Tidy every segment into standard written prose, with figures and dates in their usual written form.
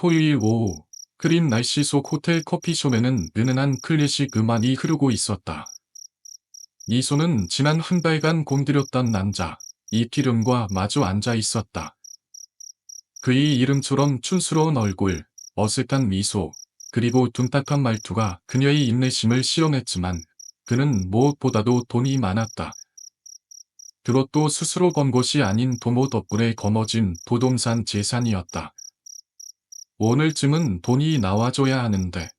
토요일 오후, 흐린 날씨 속 호텔 커피숍에는 은은한 클래식 음악이 흐르고 있었다. 미소는 지난 한 달간 공들였던 남자, 이필름과 마주 앉아 있었다. 그의 이름처럼 촌스러운 얼굴, 어색한 미소, 그리고 둔탁한 말투가 그녀의 인내심을 실험했지만 그는 무엇보다도 돈이 많았다. 그것도 스스로 번 것이 아닌 부모 덕분에 거머쥔 부동산 재산이었다. 오늘쯤은 돈이 나와줘야 하는데.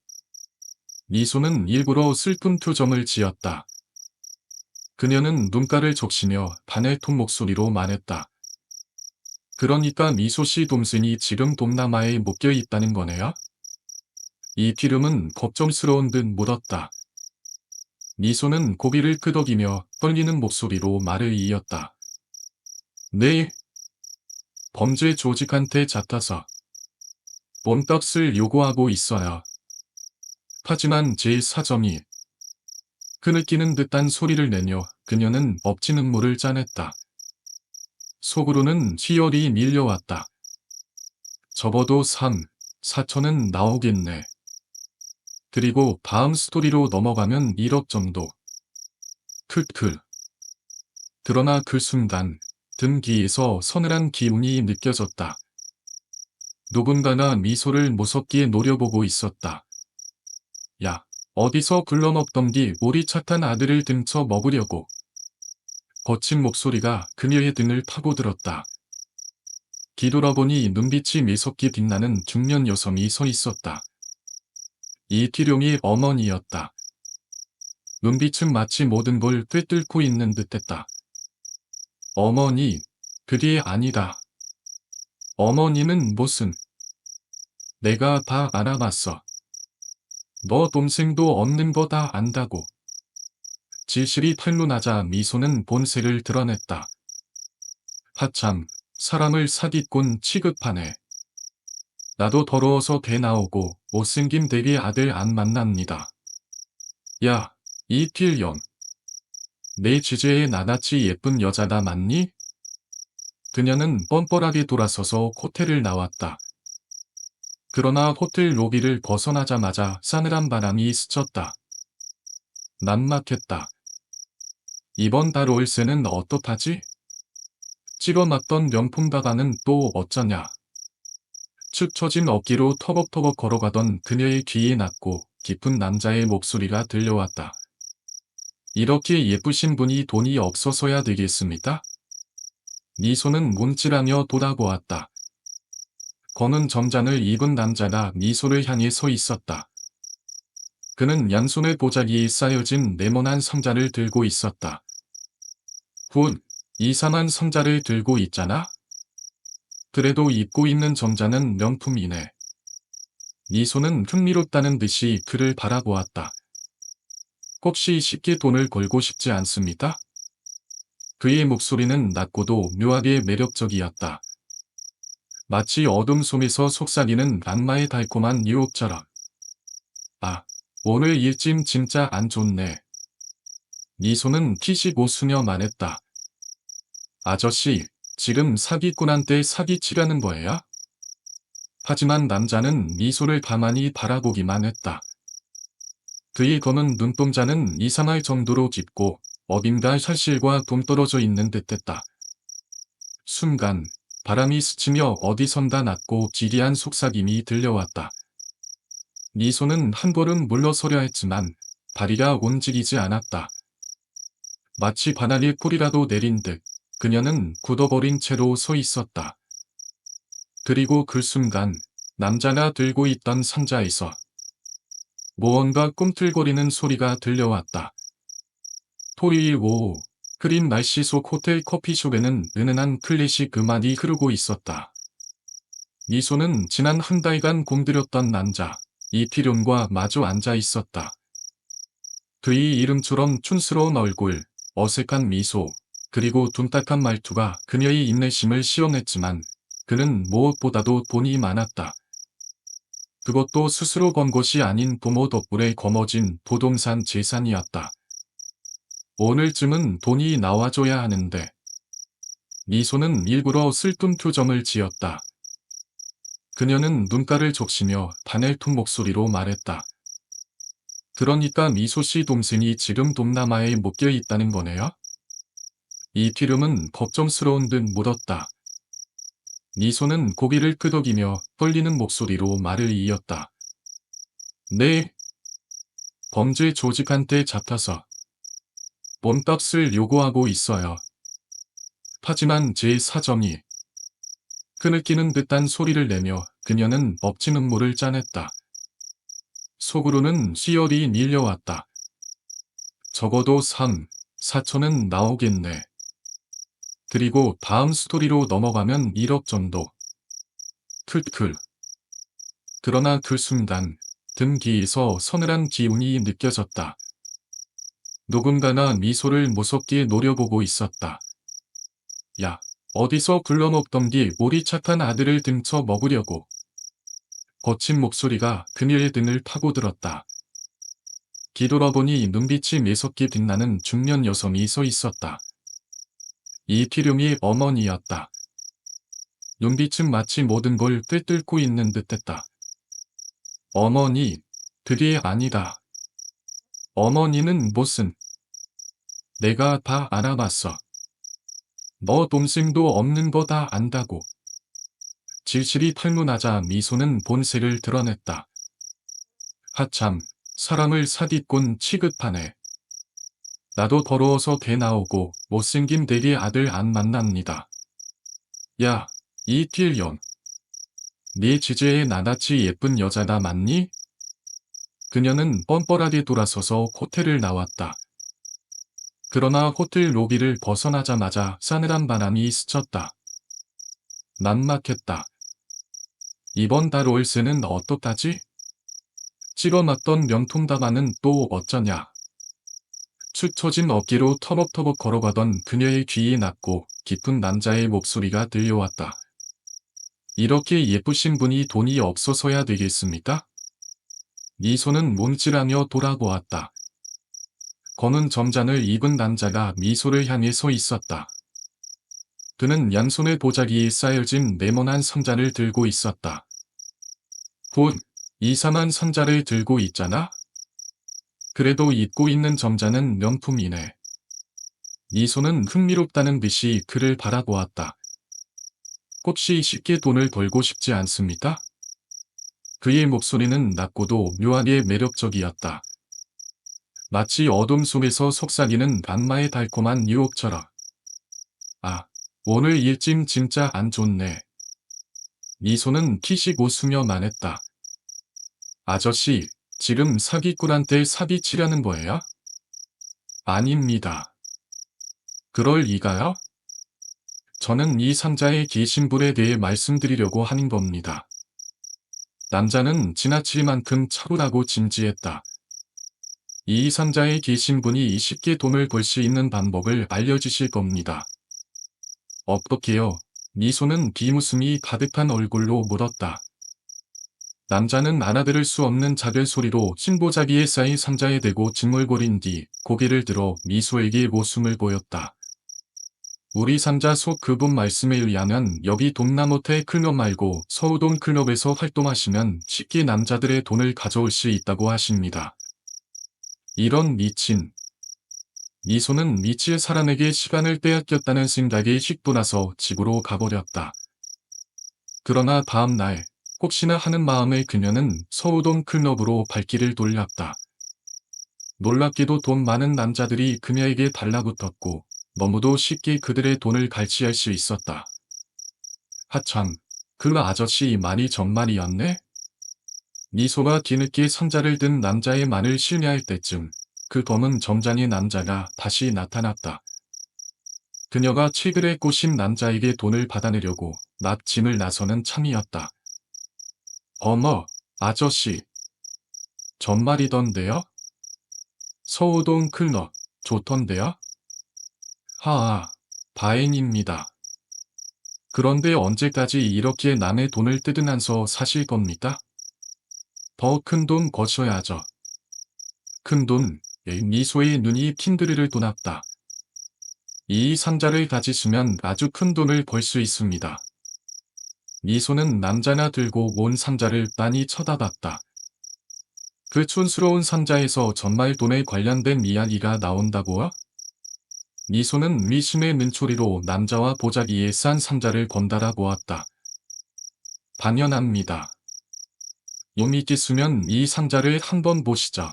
미소는 일부러 슬픈 표정을 지었다. 그녀는 눈가를 적시며 반해통 목소리로 말했다. 그러니까 미소씨 동생이 지금 동남아에 묶여 있다는 거네요? 이필름은 걱정스러운 듯 물었다. 미소는 고비를 끄덕이며 떨리는 목소리로 말을 이었다. 네. 범죄 조직한테 잡혀서 몸값을 요구하고 있어요. 하지만 제 사정이 흐느끼는 듯한 소리를 내며 그녀는 엎친 눈물을 짜냈다. 속으로는 희열이 밀려왔다. 접어도 3, 4천은 나오겠네. 그리고 다음 스토리로 넘어가면 1억 정도. 크크. 그러나 그 순간 등 뒤에서 서늘한 기운이 느껴졌다. 누군가가 미소를 무섭게 노려보고 있었다. 야, 어디서 굴러먹던 뒤 우리 착한 아들을 등쳐 먹으려고. 거친 목소리가 그녀의 등을 파고들었다. 뒤돌아보니 눈빛이 매섭게 빛나는 중년 여성이 서 있었다. 이필룡의 어머니였다. 눈빛은 마치 모든 걸 꿰뚫고 있는 듯했다. 어머니, 그게 아니다. 어머니는 무슨. 내가 다 알아봤어. 너 동생도 없는 거 다 안다고. 지실이 탄로나자 미소는 본색을 드러냈다. 하참, 사람을 사기꾼 취급하네. 나도 더러워서 개 나오고 못생김 대리 아들 안 만납니다. 야, 이필령. 내 주제에 나같이 예쁜 여자다 맞니? 그녀는 뻔뻔하게 돌아서서 호텔을 나왔다. 그러나 호텔 로비를 벗어나자마자 싸늘한 바람이 스쳤다. 난막했다. 이번 달 월세는 어떡하지? 찍어놨던 명품 가방은 또 어쩌냐? 축 처진 어깨로 터벅터벅 걸어가던 그녀의 귀에 낮고 깊은 남자의 목소리가 들려왔다. 이렇게 예쁘신 분이 돈이 없어서야 되겠습니까? 미소는 문질하며 돌아보았다. 검은 점잔을 입은 남자가 미소를 향해 서 있었다. 그는 양손에 보자기에 쌓여진 네모난 상자를 들고 있었다. 훗, 이상한 상자를 들고 있잖아? 그래도 입고 있는 점자는 명품이네. 미소는 흥미롭다는 듯이 그를 바라보았다. 혹시 쉽게 돈을 걸고 싶지 않습니까? 그의 목소리는 낮고도 묘하게 매력적이었다. 마치 어둠 속에서 속삭이는 악마의 달콤한 유혹처럼. 아, 오늘 일짐 진짜 안 좋네. 미소는 키시고 수녀 말했다. 아저씨, 지금 사기꾼한테 사기치려는 거예요? 하지만 남자는 미소를 가만히 바라보기만 했다. 그의 검은 눈동자는 이상할 정도로 깊고 어딘가 사실과 동떨어져 있는 듯했다. 순간 바람이 스치며 어디선가 낮고 지리한 속삭임이 들려왔다. 미소는 한 걸음 물러서려 했지만 다리가 움직이지 않았다. 마치 바닥에 꿀이라도 내린 듯 그녀는 굳어버린 채로 서 있었다. 그리고 그 순간 남자가 들고 있던 상자에서 무언가 꿈틀거리는 소리가 들려왔다. 토요일 오후, 흐린 날씨 속 호텔 커피숍에는 은은한 클래식 음악이 흐르고 있었다. 미소는 지난 한 달간 공들였던 남자, 이필용과 마주 앉아 있었다. 그의 이름처럼 촌스러운 얼굴, 어색한 미소, 그리고 둔탁한 말투가 그녀의 인내심을 시험했지만 그는 무엇보다도 돈이 많았다. 그것도 스스로 번 것이 아닌 부모 덕분에 거머쥔 부동산 재산이었다. 오늘쯤은 돈이 나와줘야 하는데. 미소는 일부러 슬픈 표정을 지었다. 그녀는 눈가를 적시며 바늘통 목소리로 말했다. 그러니까 미소씨 동생이 지금 동남아에 묶여 있다는 거네요? 이티름은 걱정스러운 듯 물었다. 미소는 고개를 끄덕이며 떨리는 목소리로 말을 이었다. 네. 범죄 조직한테 잡혀서 몸값을 요구하고 있어요. 하지만 제 사정이 그느끼는 듯한 소리를 내며 그녀는 멋진 눈물을 짜냈다. 속으로는 시열이 밀려왔다. 적어도 3, 4천은 나오겠네. 그리고 다음 스토리로 넘어가면 1억 정도. 클클. 그러나 그 순간 등 뒤에서 서늘한 기운이 느껴졌다. 누군가가 미소를 무섭게 노려보고 있었다. 야, 어디서 굴러먹던 뒤 우리 착한 아들을 등쳐 먹으려고. 거친 목소리가 그녀의 등을 파고들었다. 뒤돌아보니 눈빛이 매섭게 빛나는 중년 여성이 서 있었다. 이티름이 어머니였다. 눈빛은 마치 모든 걸 꿰뚫고 있는 듯했다. 어머니, 그게 아니다. 어머니는 무슨? 내가 다 알아봤어. 너 동생도 없는 거 다 안다고. 질질이 탈문하자 미소는 본색을 드러냈다. 하참, 사람을 사기꾼 취급하네. 나도 더러워서 개 나오고 못생긴 대리 아들 안 만납니다. 야, 이필연. 네 지제에 나같이 예쁜 여자다 맞니? 그녀는 뻔뻔하게 돌아서서 호텔을 나왔다. 그러나 호텔 로비를 벗어나자마자 싸늘한 바람이 스쳤다. 난막했다. 이번 달 월세는 어떡하지? 찍어맞던 명통다발은 또 어쩌냐? 축 처진 어깨로 터벅터벅 걸어가던 그녀의 귀에 낮고 깊은 남자의 목소리가 들려왔다. 이렇게 예쁘신 분이 돈이 없어서야 되겠습니까? 미소는 몸질하며 돌아보았다. 검은 점잔을 입은 남자가 미소를 향해 서 있었다. 그는 양손에 보자기에 쌓여진 네모난 상자를 들고 있었다. 곧, 이상한 상자를 들고 있잖아? 그래도 입고 있는 점자는 명품이네. 미소는 흥미롭다는 듯이 그를 바라보았다. 혹시 쉽게 돈을 벌고 싶지 않습니까? 그의 목소리는 낮고도 묘하게 매력적이었다. 마치 어둠 속에서 속삭이는 악마의 달콤한 유혹처럼. 아, 오늘 일짐 진짜 안 좋네. 미소는 키식 웃으며 말했다. 아저씨, 지금 사기꾼한테 사기치려는 거예요? 아닙니다. 그럴 리가요? 저는 이 상자의 계신분에 대해 말씀드리려고 하는 겁니다. 남자는 지나칠 만큼 차분하고 진지했다. 이 상자에 계신 분이 쉽게 돈을 벌 수 있는 방법을 알려주실 겁니다. 어떻게요? 미소는 비웃음이 가득한 얼굴로 물었다. 남자는 알아들을 수 없는 작은 소리로 신보자기에 쌓인 상자에 대고 짓물거린 뒤 고개를 들어 미소에게 웃음을 보였다. 우리 상자 속 그분 말씀에 의하면 여기 동남호텔 클럽 말고 서우동 클럽에서 활동하시면 쉽게 남자들의 돈을 가져올 수 있다고 하십니다. 이런 미친. 미소는 미칠 사람에게 시간을 빼앗겼다는 생각에 휙돌아서 집으로 가버렸다. 그러나 다음 날 혹시나 하는 마음에 그녀는 서우동 클럽으로 발길을 돌렸다. 놀랍게도 돈 많은 남자들이 그녀에게 달라붙었고 너무도 쉽게 그들의 돈을 갈취할 수 있었다. 하참, 그 아저씨 말이 정말이었네? 미소가 뒤늦게 상자를 든 남자의 말을 실미할 때쯤 그 검은 점잖이 남자가 다시 나타났다. 그녀가 최근에 꼬신 남자에게 돈을 받아내려고 납짐을 나서는 참이었다. 어머, 아저씨. 정말이던데요? 서우동 클럽, 좋던데요? 하하, 다행입니다. 그런데 언제까지 이렇게 남의 돈을 뜯으면서 사실 겁니까? 더 큰 돈 거셔야죠. 큰 돈, 미소의 눈이 핀드르르 돌았다. 이 상자를 가지시면 아주 큰 돈을 벌 수 있습니다. 미소는 남자가 들고 온 상자를 빤히 쳐다봤다. 그 촌스러운 상자에서 정말 돈에 관련된 이야기가 나온다고요? 미소는 미심의 눈초리로 남자와 보자기에 싼 상자를 번달아 보았다. 당연합니다. 요미끼수면 이 상자를 한번 보시죠.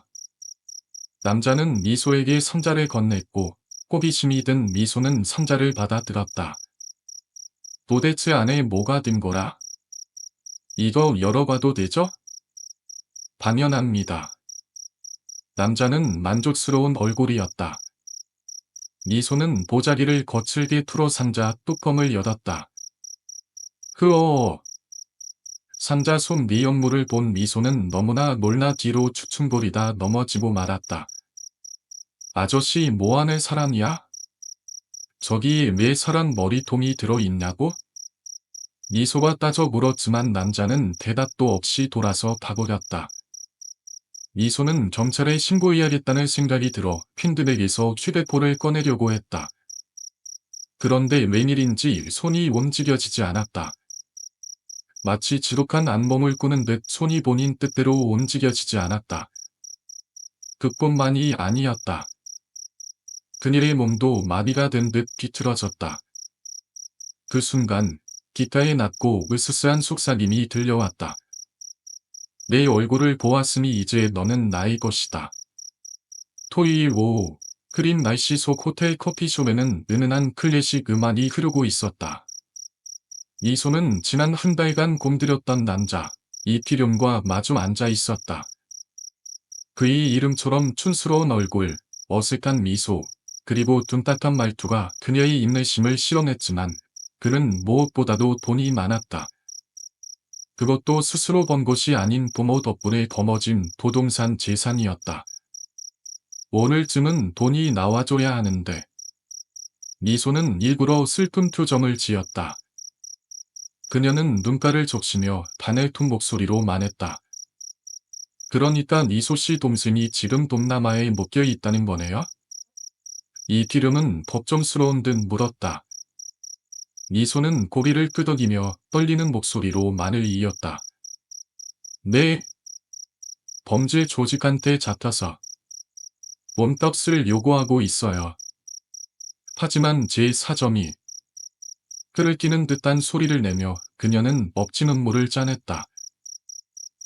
남자는 미소에게 상자를 건넸고 호기심이 든 미소는 상자를 받아들었다. 도대체 안에 뭐가 든 거라? 이거 열어봐도 되죠? 당연합니다. 남자는 만족스러운 얼굴이었다. 미소는 보자기를 거칠게 풀어 상자 뚜껑을 열었다. 흐어. 상자 속 내용물을 본 미소는 너무나 놀라 뒤로 추춤거리다 넘어지고 말았다. 아저씨 뭐하는 사람이야? 저기 왜 사람 머리통이 들어있냐고? 미소가 따져 물었지만 남자는 대답도 없이 돌아서 가버렸다. 미소는 경찰에 신고해야겠다는 생각이 들어 핀드백에서 휴대폰을 꺼내려고 했다. 그런데 웬일인지 손이 움직여지지 않았다. 마치 지독한 안몸을 꾸는 듯 손이 본인 뜻대로 움직여지지 않았다. 그뿐만이 아니었다. 그녀의 몸도 마비가 된 듯 뒤틀어졌다. 그 순간 귓가에 낮고 으스스한 속삭임이 들려왔다. 내 얼굴을 보았으니 이제 너는 나의 것이다. 토요일 오후 그린 날씨 속 호텔 커피숍에는 은은한 클래식 음악이 흐르고 있었다. 미소는 지난 한 달간 공들였던 남자 이티룡과 마주 앉아 있었다. 그의 이름처럼 촌스러운 얼굴, 어색한 미소, 그리고 둔탁한 말투가 그녀의 인내심을 실현했지만 그는 무엇보다도 돈이 많았다. 그것도 스스로 번 것이 아닌 부모 덕분에 거머쥔 부동산 재산이었다. 오늘쯤은 돈이 나와줘야 하는데. 미소는 일부러 슬픈 표정을 지었다. 그녀는 눈가를 적시며 가늘통 목소리로 말했다. 그러니까 미소씨 동생이 지금 동남아에 묶여 있다는 거네요? 이티룡은 걱정스러운 듯 물었다. 미소는 고개를 끄덕이며 떨리는 목소리로 말을 이었다. 네. 범죄 조직한테 잡혀서 몸값을 요구하고 있어요. 하지만 제 사정이 끓을 끼는 듯한 소리를 내며 그녀는 억지 눈물을 짜냈다.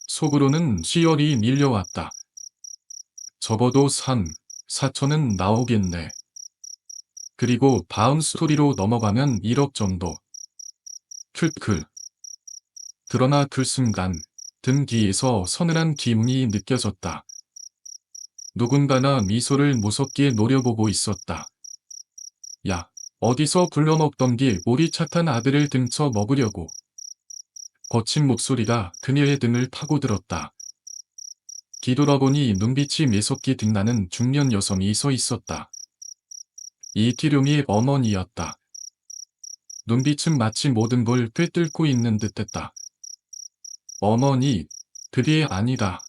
속으로는 시열이 밀려왔다. 적어도 4천은 나오겠네. 그리고 다음 스토리로 넘어가면 1억 정도. 크크. 그러나 그 순간 등 뒤에서 서늘한 기운이 느껴졌다. 누군가나 미소를 무섭게 노려보고 있었다. 야, 어디서 불려먹던 게 우리 착한 아들을 등쳐 먹으려고. 거친 목소리가 그녀의 등을 파고들었다. 뒤돌아보니 눈빛이 매섭게 빛나는 중년 여성이 서 있었다. 이티룡의 어머니였다. 눈빛은 마치 모든 걸 꿰뚫고 있는 듯했다. 어머니, 그게 아니다.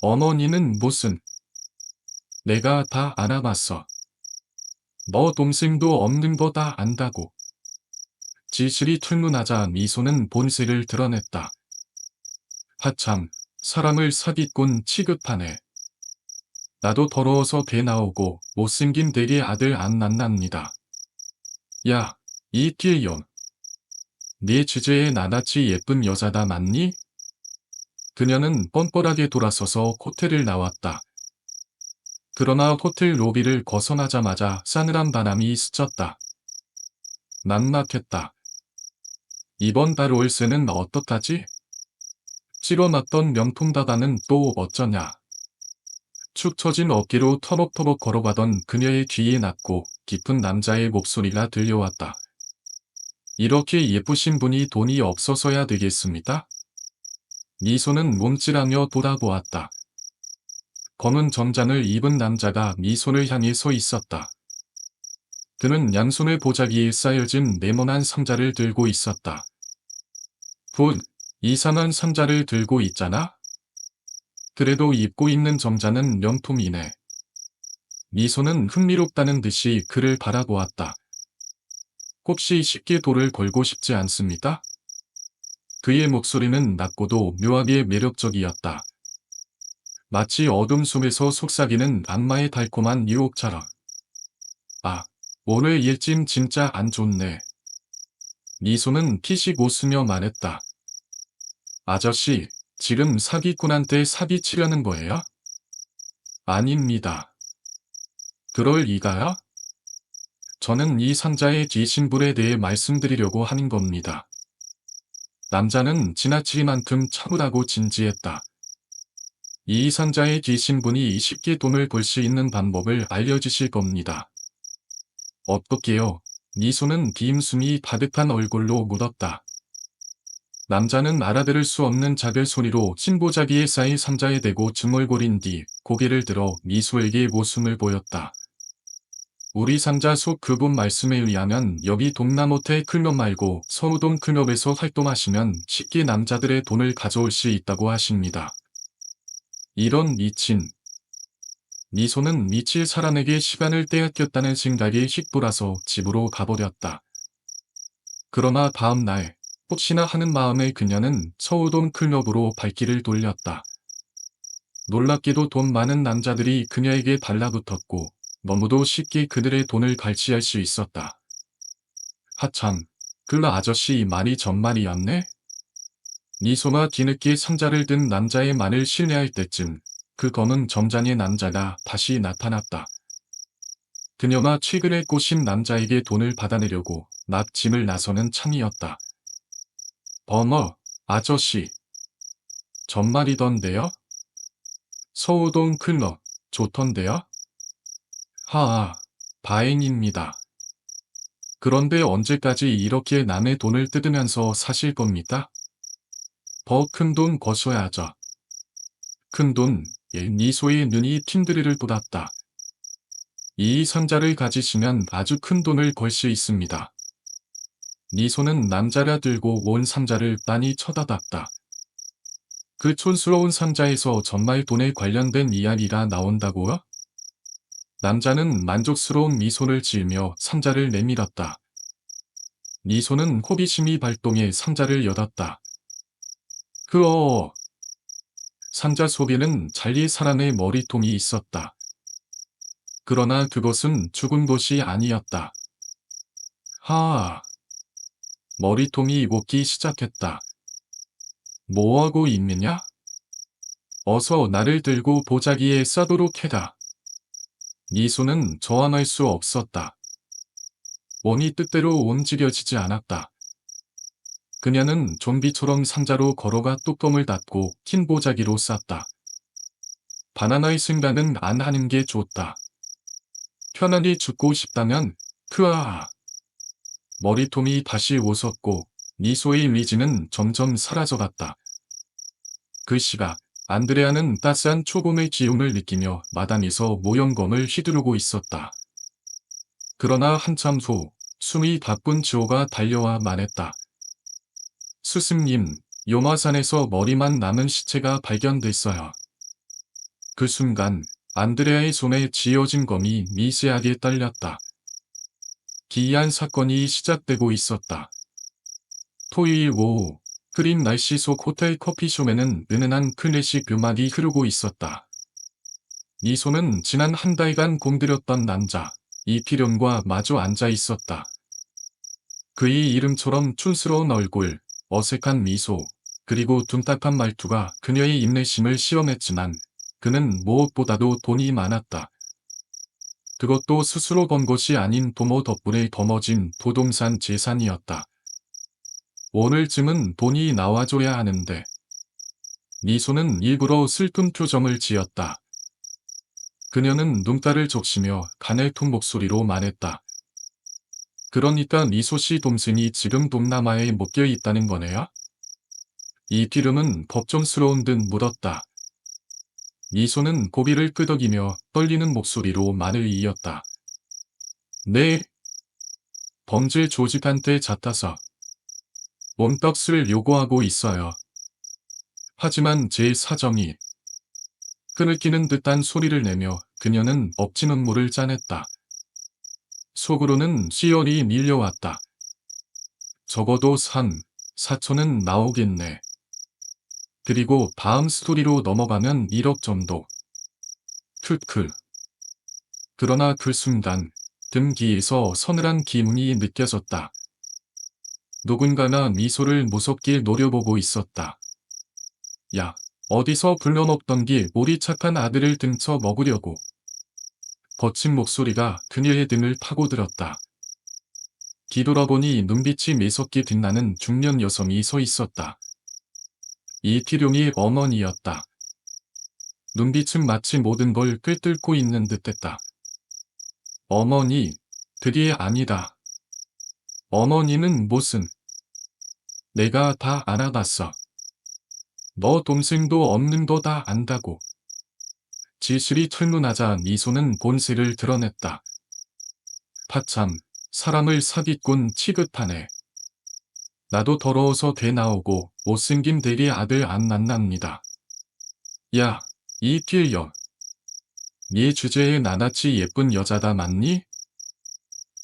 어머니는 무슨? 내가 다 알아봤어. 너 동생도 없는 거 다 안다고. 지실이 툴문하자 미소는 본색을 드러냈다. 하참, 사람을 사기꾼 취급하네. 나도 더러워서 배 나오고 못생긴 대리 아들 안 낳납니다. 야, 이티룡. 네 주제에 나같이 예쁜 여자다 맞니? 그녀는 뻔뻔하게 돌아서서 호텔을 나왔다. 그러나 호텔 로비를 벗어나자마자 싸늘한 바람이 스쳤다. 막막했다. 이번 달 월세는 어떡하지? 찌러놨던 명품 다단은 또 어쩌냐? 축 처진 어깨로 터벅터벅 걸어가던 그녀의 뒤에 낮고 깊은 남자의 목소리가 들려왔다. 이렇게 예쁘신 분이 돈이 없어서야 되겠습니다? 미소는 몸찔하며 돌아보았다. 검은 정장을 입은 남자가 미소를 향해 서 있었다. 그는 양손을 보자기에 쌓여진 네모난 상자를 들고 있었다. 이상한 상자를 들고 있잖아? 그래도 입고 있는 정장은 명품이네. 미소는 흥미롭다는 듯이 그를 바라보았다. 혹시 쉽게 돌을 걸고 싶지 않습니다? 그의 목소리는 낮고도 묘하게 매력적이었다. 마치 어둠 속에서 속삭이는 악마의 달콤한 유혹처럼. 아, 오늘 일진 진짜 안 좋네. 미소는 피식 웃으며 말했다. 아저씨, 지금 사기꾼한테 사기치려는 거예요? 아닙니다. 그럴 리가요? 저는 이 상자의 귀신불에 대해 말씀드리려고 하는 겁니다. 남자는 지나치기만큼 차분하고 진지했다. 이 상자의 귀신분이 쉽게 돈을 벌 수 있는 방법을 알려주실 겁니다. 어떻게요? 미소는 비임숨이 가득한 얼굴로 묻었다. 남자는 알아들을 수 없는 작은 소리로 신보자기에 쌓인 상자에 대고 중얼거린 뒤 고개를 들어 미소에게 모습을 보였다. 우리 상자 속 그분 말씀에 의하면 여기 동남호텔 클럽 말고 서우동 클럽에서 활동하시면 쉽게 남자들의 돈을 가져올 수 있다고 하십니다. 이런 미친. 미소는 미칠 사람에게 시간을 빼앗겼다는 생각에 휙 돌아서 집으로 가버렸다. 그러나 다음 날 혹시나 하는 마음에 그녀는 서우동 클럽으로 발길을 돌렸다. 놀랍게도 돈 많은 남자들이 그녀에게 달라붙었고 너무도 쉽게 그들의 돈을 갈취할 수 있었다. 하참, 그 아저씨 말이 정말이었네? 미소가 뒤늦게 상자를 든 남자의 말을 신뢰할 때쯤 그 검은 점장의 남자가 다시 나타났다. 그녀가 최근에 꼬신 남자에게 돈을 받아내려고 막 짐을 나서는 참이었다. 어머, 아저씨. 정말이던데요? 서우동 클럽, 좋던데요? 하하, 다행입니다. 그런데 언제까지 이렇게 남의 돈을 뜯으면서 사실 겁니까? 더 큰 돈 거셔야죠. 큰 돈, 미소의 눈이 틴드레를 돋았다. 이 상자를 가지시면 아주 큰 돈을 벌 수 있습니다. 미소는 남자가 들고 온 상자를 빤히 쳐다봤다. 그 촌스러운 상자에서 정말 돈에 관련된 이야기가 나온다고요? 남자는 만족스러운 미소를 지으며 상자를 내밀었다. 미소는 호기심이 발동해 상자를 열었다. 그어. 상자 속에는 잘린 사람의 머리통이 있었다. 그러나 그것은 죽은 것이 아니었다. 하아. 머리통이 녹기 시작했다. 뭐하고 있느냐? 어서 나를 들고 보자기에 싸도록 해라. 미소는 저항할 수 없었다. 몸이 뜻대로 움직여지지 않았다. 그녀는 좀비처럼 상자로 걸어가 뚜껑을 닫고 흰 보자기로 쌌다. 바나나의 생각은 안 하는 게 좋다. 편안히 죽고 싶다면, 크아. 머리통이 다시 웃었고 미소의 미지는 점점 사라져갔다. 그 시각 안드레아는 따스한 초봄의 기운을 느끼며 마당에서 모형검을 휘두르고 있었다. 그러나 한참 후 숨이 가쁜 지호가 달려와 말했다. 스승님, 요마산에서 머리만 남은 시체가 발견됐어요. 그 순간 안드레아의 손에 쥐어진 검이 미세하게 떨렸다. 기이한 사건이 시작되고 있었다. 토요일 오후, 흐린 날씨 속 호텔 커피숍에는 은은한 클래식 음악이 흐르고 있었다. 미소는 지난 한 달간 공들였던 남자, 이필용과 마주 앉아 있었다. 그의 이름처럼 촌스러운 얼굴, 어색한 미소, 그리고 둔탁한 말투가 그녀의 인내심을 시험했지만 그는 무엇보다도 돈이 많았다. 그것도 스스로 번 것이 아닌 부모 덕분에 거머쥔 부동산 재산이었다. 오늘쯤은 돈이 나와줘야 하는데. 미소는 일부러 슬픈 표정을 지었다. 그녀는 눈가를 적시며 가늘통 목소리로 말했다. 그러니까 미소씨 동생이 지금 동남아에 묶여 있다는 거네요? 이필름은 걱정스러운 듯 물었다. 미소는 고비를 끄덕이며 떨리는 목소리로 말을 이었다. 네. 범죄 조직한테 잡혀서 몸떡을 요구하고 있어요. 하지만 제 사정이 끊을기는 듯한 소리를 내며 그녀는 억지 눈물을 짜냈다. 속으로는 시열이 밀려왔다. 적어도 3, 4천은 나오겠네. 그리고 다음 스토리로 넘어가면 1억 정도. 크크. 그러나 그 순간 등 뒤에서 서늘한 기운이 느껴졌다. 누군가가 미소를 무섭게 노려보고 있었다. 야, 어디서 불려먹던 게 우리 착한 아들을 등쳐 먹으려고. 거친 목소리가 그녀의 등을 파고들었다. 뒤돌아보니 눈빛이 매섭게 빛나는 중년 여성이 서 있었다. 이티룡이 어머니였다. 눈빛은 마치 모든 걸 꿰뚫고 있는 듯했다. 어머니, 그게 아니다. 어머니는 무슨? 내가 다 알아봤어. 너 동생도 없는 거 다 안다고. 지실이 털문하자 미소는 본색을 드러냈다. 파참, 사람을 사기꾼 취급하네. 나도 더러워서 개 나오고 못생긴 대리 아들 안 만납니다. 야, 이 필여. 네 주제에 나같이 예쁜 여자다 맞니?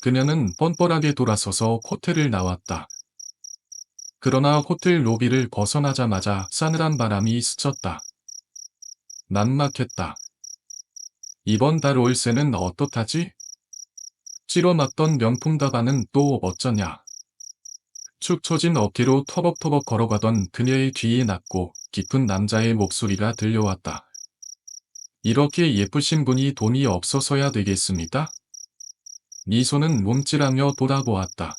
그녀는 뻔뻔하게 돌아서서 호텔을 나왔다. 그러나 호텔 로비를 벗어나자마자 싸늘한 바람이 스쳤다. 난막했다. 이번 달 월세는 어떻다지? 찌러맞던 명품 가방은 또 어쩌냐? 축 처진 어깨로 터벅터벅 걸어가던 그녀의 뒤에 낮고 깊은 남자의 목소리가 들려왔다. 이렇게 예쁘신 분이 돈이 없어서야 되겠습니다? 미소는 몸찔하며 돌아보았다.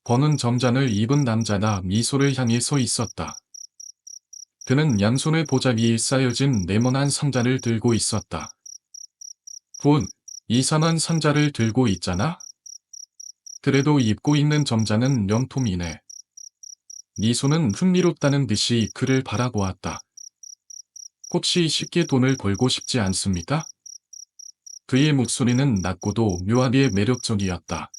버는 점잔을 입은 남자가 미소를 향해 서 있었다. 그는 양손에 보자기에 쌓여진 네모난 상자를 들고 있었다. 본, 이상한 상자를 들고 있잖아? 그래도 입고 있는 점자는 명품이네. 미소는 흥미롭다는 듯이 그를 바라보았다. 혹시 쉽게 돈을 벌고 싶지 않습니까? 그의 목소리는 낮고도 묘하게 매력적이었다.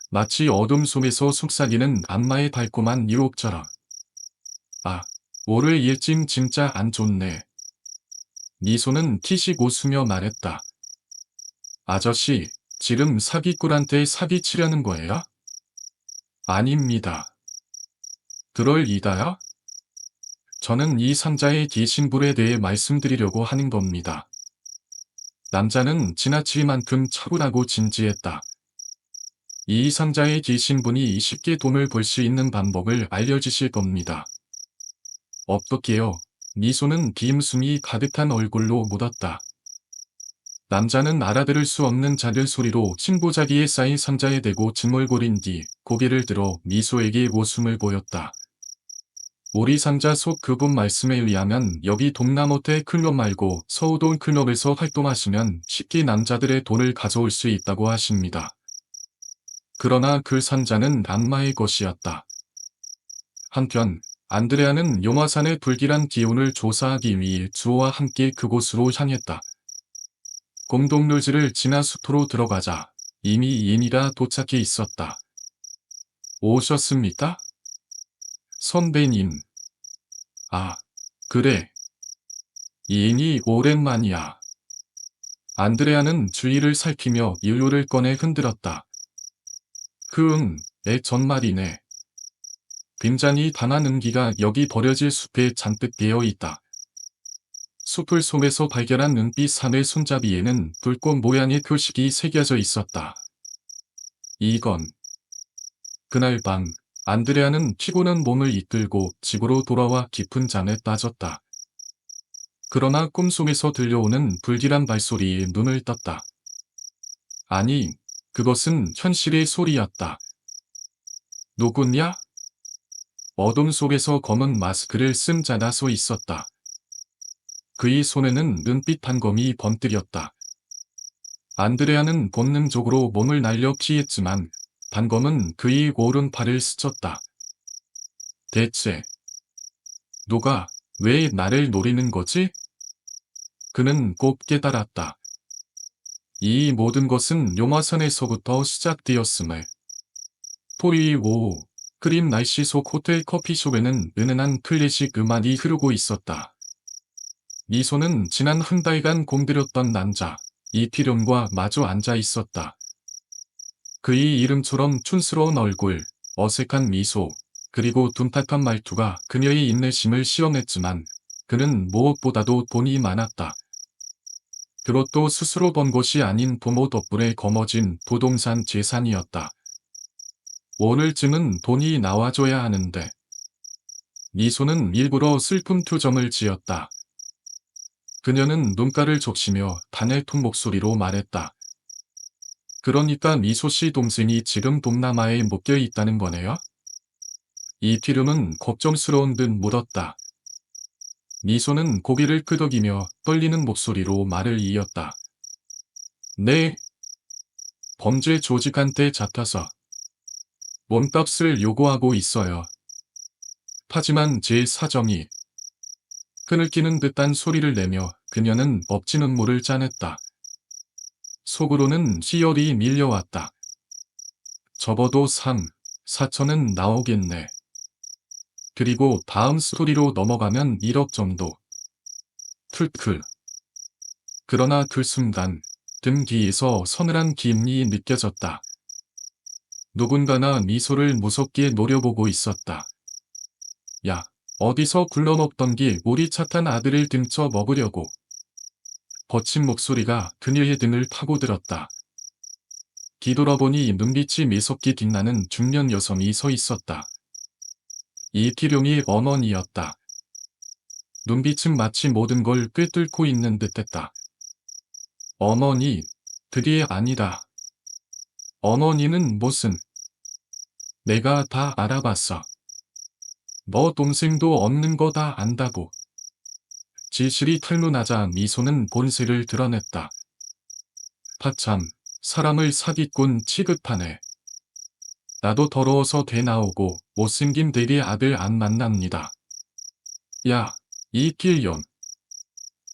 마치 어둠 속에서 속삭이는 악마의 달콤한 유혹처럼. 아, 올해 일짐 진짜 안 좋네. 미소는 티식 웃으며 말했다. 아저씨, 지금 사기꾼한테 사기치려는 거예요? 아닙니다. 그럴 리가요? 저는 이 상자의 뒤신불에 대해 말씀드리려고 하는 겁니다. 남자는 지나칠 만큼 차분하고 진지했다. 이 상자의 뒤신분이 쉽게 돈을 벌 수 있는 방법을 알려주실 겁니다. 어떻게요? 미소는 비웃음이 가득한 얼굴로 묻었다. 남자는 알아들을 수 없는 작은 소리로 신보자기에 쌓인 상자에 대고 중얼거린 뒤 고개를 들어 미소에게 웃음을 보였다. 우리 상자 속 그분 말씀에 의하면 여기 동남호텔 클럽 말고 서우동 클럽에서 활동하시면 쉽게 남자들의 돈을 가져올 수 있다고 하십니다. 그러나 그 상자는 악마의 것이었다. 한편 안드레아는 용화산의 불길한 기운을 조사하기 위해 주호와 함께 그곳으로 향했다. 공동묘지를 지나 숲으로 들어가자 이미 이인이가 도착해 있었다. 오셨습니까? 선배님. 아, 그래. 이인이 오랜만이야. 안드레아는 주위를 살피며 일로를 꺼내 흔들었다. 전말이네. 빈잔이 단한 은기가 여기 버려질 숲에 잔뜩 배어 있다. 숲을 속에서 발견한 은빛 산의 손잡이에는 불꽃 모양의 표식이 새겨져 있었다. 이건. 그날 밤, 안드레아는 피곤한 몸을 이끌고 집으로 돌아와 깊은 잠에 빠졌다. 그러나 꿈속에서 들려오는 불길한 발소리에 눈을 떴다. 아니, 그것은 현실의 소리였다. 누구냐? 어둠 속에서 검은 마스크를 쓴 자가 서 있었다. 그의 손에는 은빛 단검이 번뜩였다. 안드레아는 본능적으로 몸을 날려 피했지만 단검은 그의 오른팔을 스쳤다. 대체 누가 왜 나를 노리는 거지? 그는 곧 깨달았다. 이 모든 것은 용화산에서부터 시작되었음을. 토리 오후 그린 날씨 속 호텔 커피숍에는 은은한 클래식 음악이 흐르고 있었다. 미소는 지난 한 달간 공들였던 남자 이티룡과 마주 앉아 있었다. 그의 이름처럼 촌스러운 얼굴, 어색한 미소, 그리고 둔탁한 말투가 그녀의 인내심을 시험했지만 그는 무엇보다도 돈이 많았다. 그것도 스스로 번 것이 아닌 부모 덕분에 거머쥔 부동산 재산이었다. 오늘쯤은 돈이 나와줘야 하는데. 미소는 일부러 슬픔 표정을 지었다. 그녀는 눈가를 적시며 단알통 목소리로 말했다. 그러니까 미소 씨 동생이 지금 동남아에 묶여 있다는 거네요? 이티름은 걱정스러운 듯 물었다. 미소는 고개를 끄덕이며 떨리는 목소리로 말을 이었다. 네. 범죄 조직한테 잡혀서 몸값을 요구하고 있어요. 하지만 제 사정이 그늘끼는 듯한 소리를 내며 그녀는 멋진 눈물을 짜냈다. 속으로는 희열이 밀려왔다. 접어도 3, 4천은 나오겠네. 그리고 다음 스토리로 넘어가면 1억 정도. 틀클. 그러나 그 순간 등 뒤에서 서늘한 기운이 느껴졌다. 누군가나 미소를 무섭게 노려보고 있었다. 야, 어디서 굴러먹던 우리 차 탄 아들을 등쳐 먹으려고. 거친 목소리가 그녀의 등을 파고들었다. 뒤돌아보니 눈빛이 매섭게 빛나는 중년 여성이 서 있었다. 이기룡이 어머니였다. 눈빛은 마치 모든 걸 꿰뚫고 있는 듯했다. 어머니, 그게 아니다. 어머니는 무슨? 내가 다 알아봤어. 너 동생도 없는 거 다 안다고. 지실이 털로나자 미소는 본색을 드러냈다. 하참, 사람을 사기꾼 취급하네. 나도 더러워서 돼 나오고 못생긴 대리 아들 안 만납니다. 야, 이길용.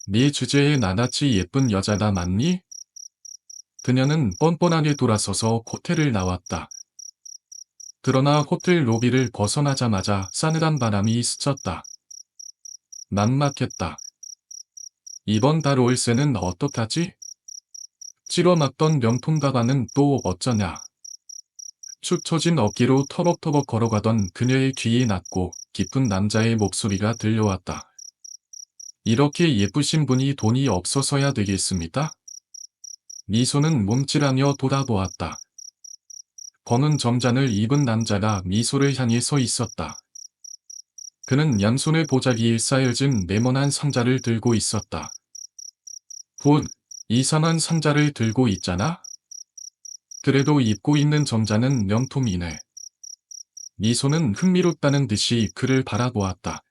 네 주제에 나같이 예쁜 여자다 맞니? 그녀는 뻔뻔하게 돌아서서 호텔을 나왔다. 그러나 호텔 로비를 벗어나자마자 싸늘한 바람이 스쳤다. 막막했다. 이번 달 월세는 어떡하지? 찌러맞던 명품 가방은 또 어쩌냐? 축 처진 어깨로 터벅터벅 걸어가던 그녀의 뒤에 낮고 깊은 남자의 목소리가 들려왔다. 이렇게 예쁘신 분이 돈이 없어서야 되겠습니까? 미소는 몸찔하며 돌아보았다. 검은 점잔을 입은 남자가 미소를 향해 서 있었다. 그는 양손에 보자기에 쌓여진 네모난 상자를 들고 있었다. 곧, 이상한 상자를 들고 있잖아? 그래도 입고 있는 점자는 명품이네. 미소는 흥미롭다는 듯이 그를 바라보았다.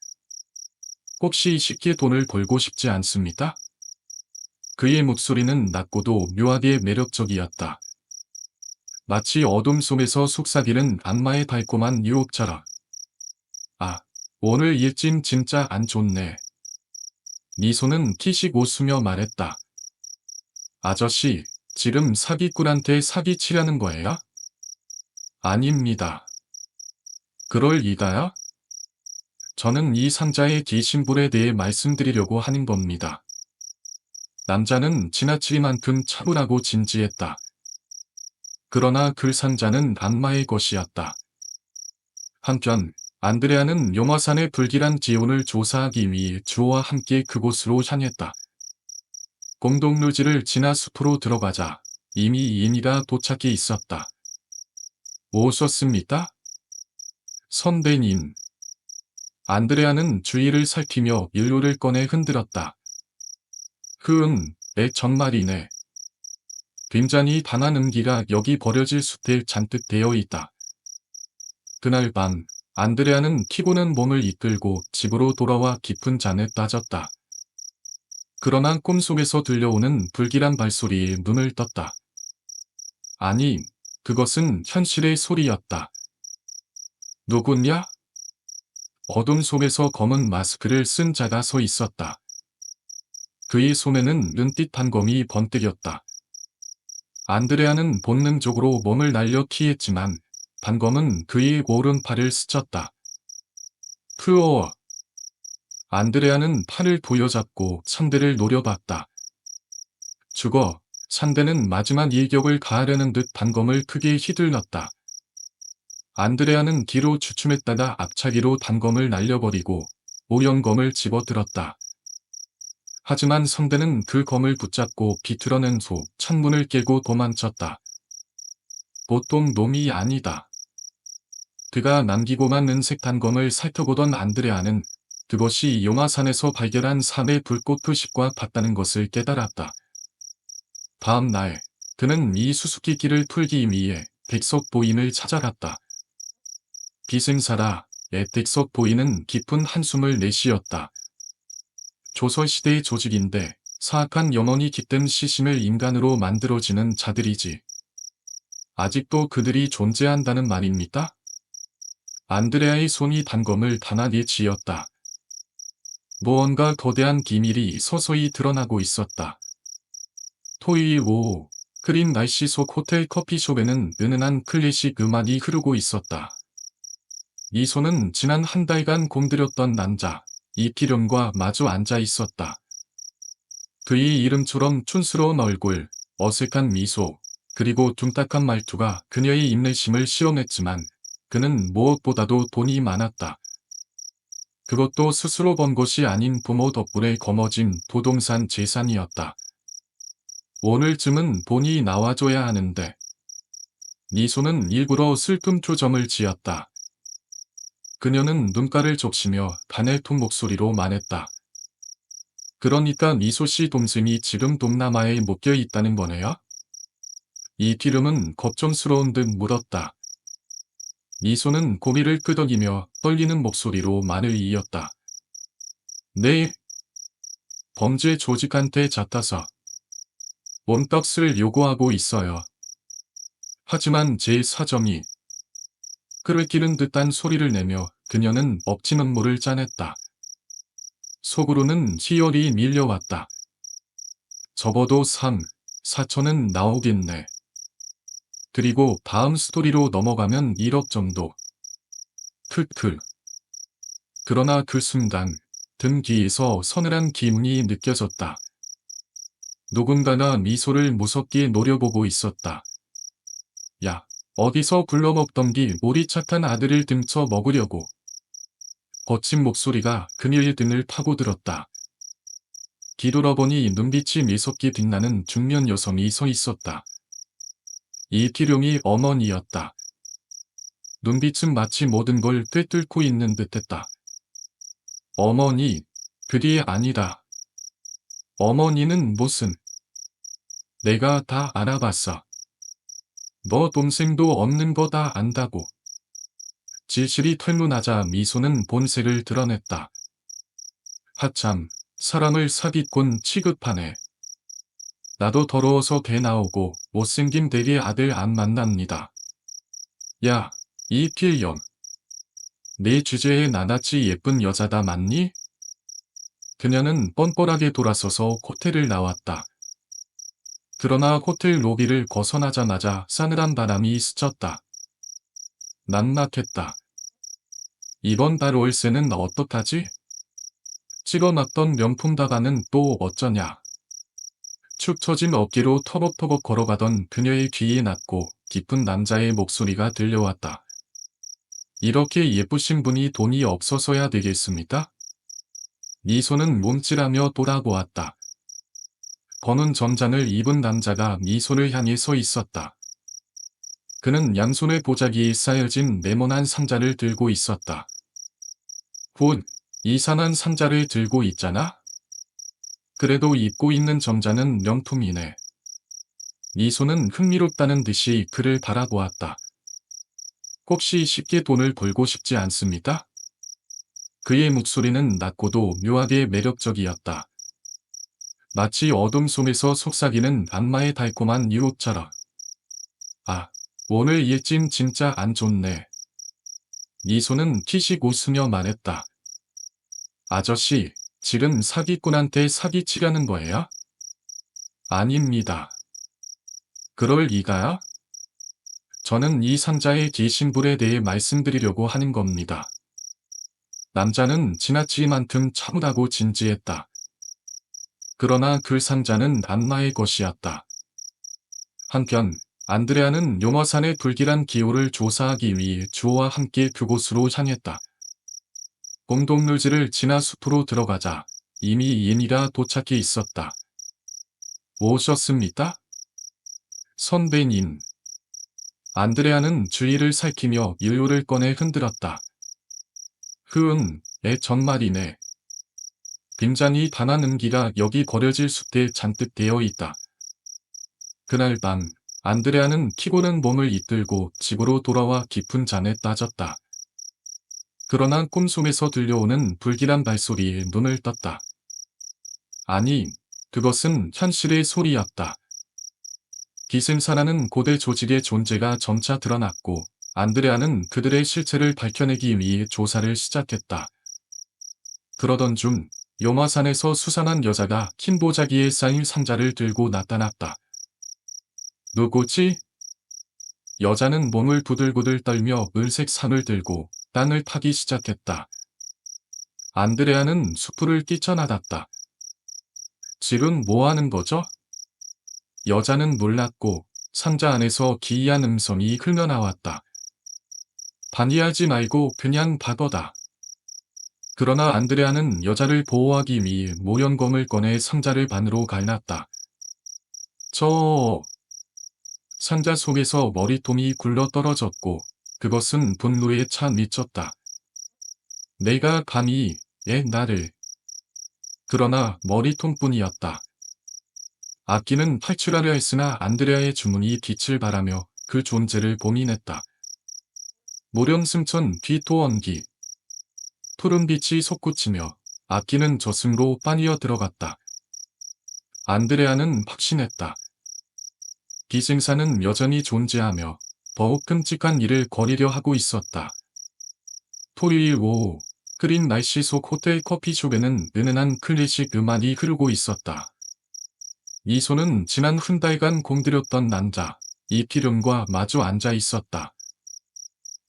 혹시 쉽게 돈을 벌고 싶지 않습니까? 그의 목소리는 낮고도 묘하게 매력적이었다. 마치 어둠 속에서 속삭이는 악마의 달콤한 유혹처럼. 아, 오늘 일진 진짜 안 좋네. 미소는 키식 웃으며 말했다. 아저씨, 지금 사기꾼한테 사기치려는 거예요? 아닙니다. 그럴 리가요? 저는 이 상자의 기신불에 대해 말씀드리려고 하는 겁니다. 남자는 지나치기만큼 차분하고 진지했다. 그러나 그 상자는 악마의 것이었다. 한편 안드레아는 용화산의 불길한 지온을 조사하기 위해 주호와 함께 그곳으로 향했다. 공동묘지를 지나 숲으로 들어가자 이미 이미가 도착해 있었다. 오셨습니까? 선배님. 안드레아는 주위를 살피며 일로를 꺼내 흔들었다. 정말이네. 굉장히 단한 음기가 여기 버려질 숲에 잔뜩 되어 있다. 그날 밤, 안드레아는 피곤한 몸을 이끌고 집으로 돌아와 깊은 잠에 빠졌다. 그러나 꿈속에서 들려오는 불길한 발소리에 눈을 떴다. 아니, 그것은 현실의 소리였다. 누구냐? 어둠 속에서 검은 마스크를 쓴 자가 서 있었다. 그의 손에는 눈빛 단검이 번뜩였다. 안드레아는 본능적으로 몸을 날려 피했지만 단검은 그의 오른팔을 스쳤다. 푸어. 안드레아는 팔을 부여잡고 상대를 노려봤다. 죽어. 상대는 마지막 일격을 가하려는 듯 단검을 크게 휘둘렀다. 안드레아는 뒤로 주춤했다가 앞차기로 단검을 날려버리고 오연검을 집어들었다. 하지만 상대는 그 검을 붙잡고 비틀어낸 후 창문을 깨고 도망쳤다. 보통 놈이 아니다. 그가 남기고만 은색 단검을 살펴보던 안드레아는 그것이 용화산에서 발견한 삼의 불꽃 표식과 같다는 것을 깨달았다. 다음 날 그는 이 수수께끼를 풀기 위해 덱석 보인을 찾아갔다. 비생사라 덱석 보인은 깊은 한숨을 내쉬었다. 조선시대의 조직인데 사악한 영혼이 깃든 시신을 인간으로 만들어지는 자들이지. 아직도 그들이 존재한다는 말입니까? 안드레아의 손이 단검을 단하게 쥐었다. 무언가 거대한 기밀이 서서히 드러나고 있었다. 토요일 오후 크림 날씨 속 호텔 커피숍에는 은은한 클래식 음악이 흐르고 있었다. 이소는 지난 한 달간 공들였던 남자 이기룡과 마주 앉아 있었다. 그의 이름처럼 촌스러운 얼굴, 어색한 미소, 그리고 둔탁한 말투가 그녀의 인내심을 시험했지만 그는 무엇보다도 돈이 많았다. 그것도 스스로 번 것이 아닌 부모 덕분에 거머쥔 부동산 재산이었다. 오늘쯤은 돈이 나와줘야 하는데. 미소는 일부러 슬픈 표정을 지었다. 그녀는 눈가를 적시며 가늘통 목소리로 말했다. 그러니까 미소씨 동생이 지금 동남아에 묶여 있다는 거네요? 이기름은 걱정스러운 듯 물었다. 미소는 고개를 끄덕이며 떨리는 목소리로 말을 이었다. 네. 범죄 조직한테 잡혀서 몸값을 요구하고 있어요. 하지만 제 사정이 끓기는 듯한 소리를 내며 그녀는 억지 눈물을 짜냈다. 속으로는 희열이 밀려왔다. 적어도 3, 4천은 나오겠네. 그리고 다음 스토리로 넘어가면 1억 정도. 크크. 그러나 그 순간 등 뒤에서 서늘한 기운이 느껴졌다. 누군가가 미소를 무섭게 노려보고 있었다. 야, 어디서 굴러먹던 기 우리 착한 아들을 등쳐 먹으려고. 거친 목소리가 그녀의 등을 파고들었다. 뒤돌아보니 눈빛이 매섭게 빛나는 중년 여성이 서 있었다. 이기룡이 어머니였다. 눈빛은 마치 모든 걸 꿰뚫고 있는 듯했다. 어머니, 그게 아니다. 어머니는 무슨? 내가 다 알아봤어. 너 동생도 없는 거 다 안다고. 질실이 털문하자 미소는 본색을 드러냈다. 하참, 사람을 사기꾼 취급하네. 나도 더러워서 개 나오고 못생긴 대리 아들 안 만납니다. 야, 이필영. 내 주제에 나같이 예쁜 여자다 맞니? 그녀는 뻔뻔하게 돌아서서 호텔을 나왔다. 그러나 호텔 로비를 벗어나자마자 싸늘한 바람이 스쳤다. 난막했다. 이번 달 월세는 어떡하지? 찍어놨던 명품 다가는 또 어쩌냐? 축 처진 어깨로 터벅터벅 걸어가던 그녀의 귀에 낮고 깊은 남자의 목소리가 들려왔다. 이렇게 예쁘신 분이 돈이 없어서야 되겠습니까? 미소는 몸찔하며 돌아보았다. 버는 전장을 입은 남자가 미소를 향해 서 있었다. 그는 양손에 보자기에 쌓여진 네모난 상자를 들고 있었다. 곧, 이산한 상자를 들고 있잖아? 그래도 입고 있는 정장은 명품이네. 미소는 흥미롭다는 듯이 그를 바라보았다. 혹시 쉽게 돈을 벌고 싶지 않습니까? 그의 목소리는 낮고도 묘하게 매력적이었다. 마치 어둠 속에서 속삭이는 악마의 달콤한 유혹처럼. 아, 오늘 일진 진짜 안 좋네. 미소는 키식 웃으며 말했다. 아저씨, 지금 사기꾼한테 사기치려는 거예요? 아닙니다. 그럴 리가요? 저는 이 상자의 기신불에 대해 말씀드리려고 하는 겁니다. 남자는 지나치만큼 차분하고 진지했다. 그러나 그 상자는 악마의 것이었다. 한편 안드레아는 요머산의 불길한 기호를 조사하기 위해 주호와 함께 그곳으로 향했다. 공동묘지를 지나 숲으로 들어가자 이미 예니가 도착해 있었다. 오셨습니까? 선배님. 안드레아는 주위를 살피며 일료를 꺼내 흔들었다. 정말이네. 빈잔이 반한 음기가 여기 버려질 숲에 잔뜩 되어 있다. 그날 밤, 안드레아는 피곤한 몸을 이끌고 집으로 돌아와 깊은 잠에 빠졌다. 그러나 꿈속에서 들려오는 불길한 발소리에 눈을 떴다. 아니, 그것은 현실의 소리였다. 기생사라는 고대 조직의 존재가 점차 드러났고, 안드레아는 그들의 실체를 밝혀내기 위해 조사를 시작했다. 그러던 중, 요마산에서 수상한 여자가 흰 보자기에 쌓인 상자를 들고 나타났다. 누구지? 여자는 몸을 부들부들 떨며 은색 상을 들고 땅을 파기 시작했다. 안드레아는 수풀을 뛰쳐나갔다. 지금 뭐 하는 거죠? 여자는 놀랐고 상자 안에서 기이한 음성이 흘러나왔다. 반의하지 말고 그냥 받아다. 그러나 안드레아는 여자를 보호하기 위해 모련검을 꺼내 상자를 반으로 갈랐다. 상자 속에서 머리통이 굴러 떨어졌고 그것은 분노에 차 미쳤다. 내가 감히 나를. 그러나 머리통뿐이었다. 악기는 탈출하려 했으나 안드레아의 주문이 빛을 발하며 그 존재를 봉인했다. 모련승천 뒤토언기. 푸른빛이 솟구치며 악기는 저승으로 빠니어 들어갔다. 안드레아는 확신했다. 기생사는 여전히 존재하며 더욱 끔찍한 일을 벌이려 하고 있었다. 토요일 오후, 흐린 날씨 속 호텔 커피숍에는 은은한 클래식 음악이 흐르고 있었다. 미소는 지난 한 달간 공들였던 남자, 이필름과 마주 앉아 있었다.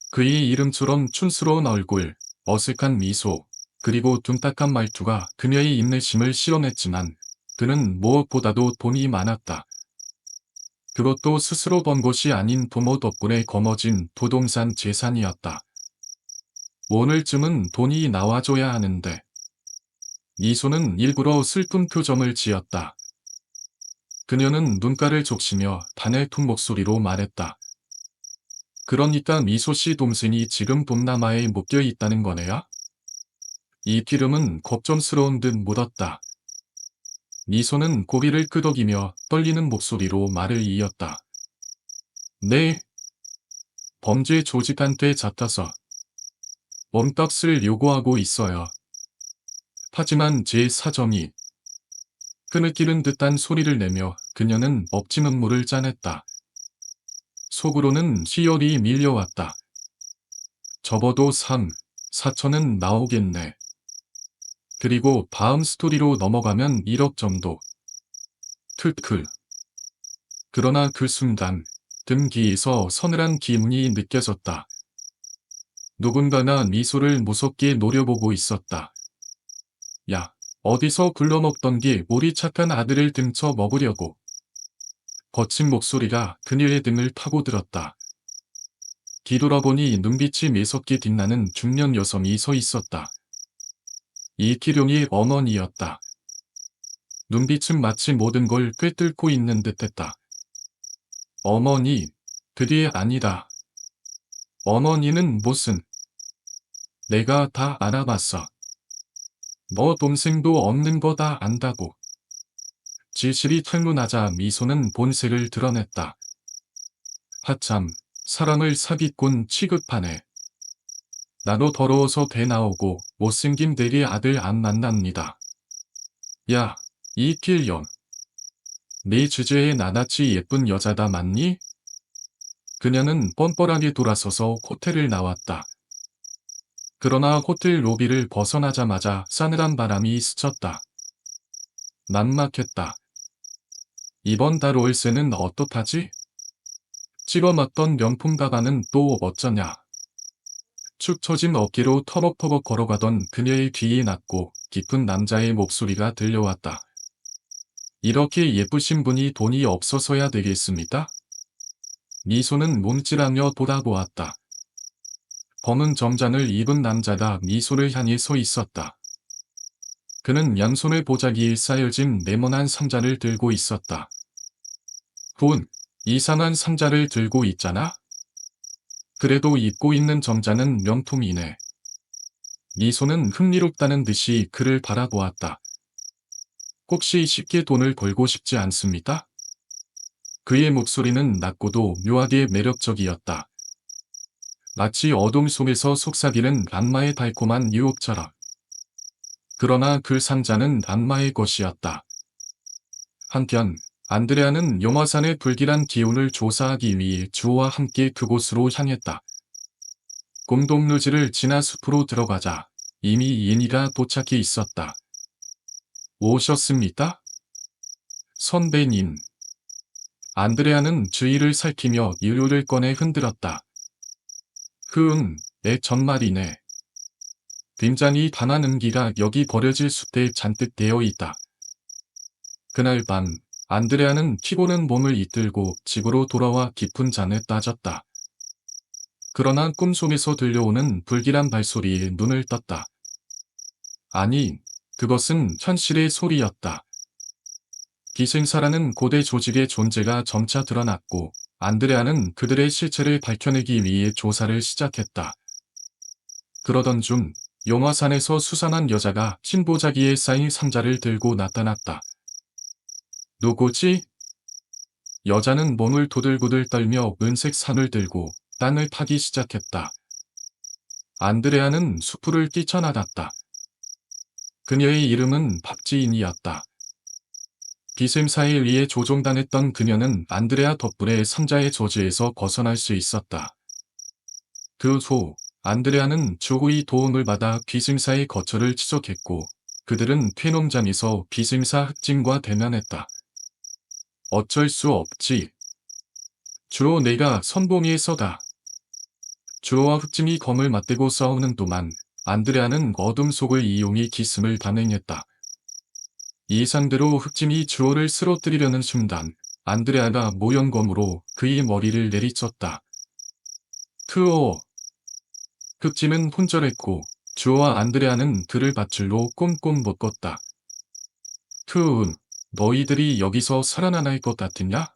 그의 이름처럼 촌스러운 얼굴, 어색한 미소, 그리고 둔탁한 말투가 그녀의 인내심을 실현했지만 그는 무엇보다도 돈이 많았다. 그것도 스스로 번 것이 아닌 부모 덕분에 거머쥔 부동산 재산이었다. 오늘쯤은 돈이 나와줘야 하는데. 미소는 일부러 슬픈 표정을 지었다. 그녀는 눈가를 적시며 단알통 목소리로 말했다. 그러니까 미소씨 동생이 지금 동남아에 묶여 있다는 거네요? 이필름은 걱정스러운 듯 물었다. 미소는 고개를 끄덕이며 떨리는 목소리로 말을 이었다. 네. 범죄 조직한테 잡혀서 몸값을 요구하고 있어요. 하지만 제 사정이. 흐느끼는 듯한 소리를 내며 그녀는 억지 눈물을 짜냈다. 속으로는 희열이 밀려왔다. 접어도 3, 4천은 나오겠네. 그리고 다음 스토리로 넘어가면 1억 정도. 크크. 그러나 그 순간 등 뒤에서 서늘한 기운이 느껴졌다. 누군가가 미소를 무섭게 노려보고 있었다. 야, 어디서 굴러먹던 게 우리 착한 아들을 등쳐 먹으려고. 거친 목소리가 그녀의 등을 파고들었다. 뒤돌아보니 눈빛이 매섭게 빛나는 중년 여성이 서 있었다. 이기룡의 어머니였다. 눈빛은 마치 모든 걸 꿰뚫고 있는 듯했다. 어머니, 그게 아니다. 어머니는 무슨. 내가 다 알아봤어. 너 동생도 없는 거 다 안다고. 지실이 털문하자 미소는 본색을 드러냈다. 하참, 사람을 사기꾼 취급하네. 나도 더러워서 배 나오고 못생긴 대리 아들 안 만납니다. 야, 이필령. 네 주제에 나같이 예쁜 여자다 맞니? 그녀는 뻔뻔하게 돌아서서 호텔을 나왔다. 그러나 호텔 로비를 벗어나자마자 싸늘한 바람이 스쳤다. 난막했다. 이번 달 월세는 어떡하지? 찍어맞던 명품 가방은 또 어쩌냐? 축 처진 어깨로 터벅터벅 걸어가던 그녀의 뒤에 낮고 깊은 남자의 목소리가 들려왔다. 이렇게 예쁘신 분이 돈이 없어서야 되겠습니까? 미소는 몸찔하며 돌아보았다. 검은 점잔을 입은 남자가 미소를 향해 서 있었다. 그는 양손에 보자기에 쌓여진 네모난 상자를 들고 있었다. 이상한 상자를 들고 있잖아? 그래도 입고 있는 점자는 명품이네. 미소는 흥미롭다는 듯이 그를 바라보았다. 혹시 쉽게 돈을 벌고 싶지 않습니까? 그의 목소리는 낮고도 묘하게 매력적이었다. 마치 어둠 속에서 속삭이는 악마의 달콤한 유혹처럼. 그러나 그 상자는 악마의 것이었다. 한편 안드레아는 용화산의 불길한 기운을 조사하기 위해 주호와 함께 그곳으로 향했다. 곰동루지를 지나 숲으로 들어가자 이미 예니가 도착해 있었다. 오셨습니까? 선배님. 안드레아는 주위를 살피며 유료를 꺼내 흔들었다. 내 전말이네. 굉장히 단한 은기가 여기 버려질 숲에 잔뜩 되어 있다. 그날 밤 안드레아는 피고는 몸을 이끌고 집으로 돌아와 깊은 잠에 빠졌다. 그러나 꿈속에서 들려오는 불길한 발소리에 눈을 떴다. 아니, 그것은 현실의 소리였다. 기생사라는 고대 조직의 존재가 점차 드러났고 안드레아는 그들의 실체를 밝혀내기 위해 조사를 시작했다. 그러던 중 용화산에서 수상한 여자가 신보자기에 쌓인 상자를 들고 나타났다. 누구지? 여자는 몸을 도들고들 떨며 은색 산을 들고 땅을 파기 시작했다. 안드레아는 수풀을 뛰쳐나갔다. 그녀의 이름은 박지인이었다. 기생사에 의해 조종당했던 그녀는 안드레아 덕분에 상자의 저주에서 벗어날 수 있었다. 그 후 안드레아는 주호의 도움을 받아 기생사의 거처를 추적했고 그들은 폐농장에서 기생사 흑진과 대면했다. 어쩔 수 없지. 주호 내가 선봉위에서다. 주호와 흑진이 검을 맞대고 싸우는 동안 안드레아는 어둠 속을 이용해 기습을 단행했다. 예상대로 흑진이 주호를 쓰러뜨리려는 순간 안드레아가 모형검으로 그의 머리를 내리쳤다. 크어. 흑진은 혼절했고 주호와 안드레아는 그를 밧줄로 꼼꼼 묶었다. 너희들이 여기서 살아나날 것 같으냐?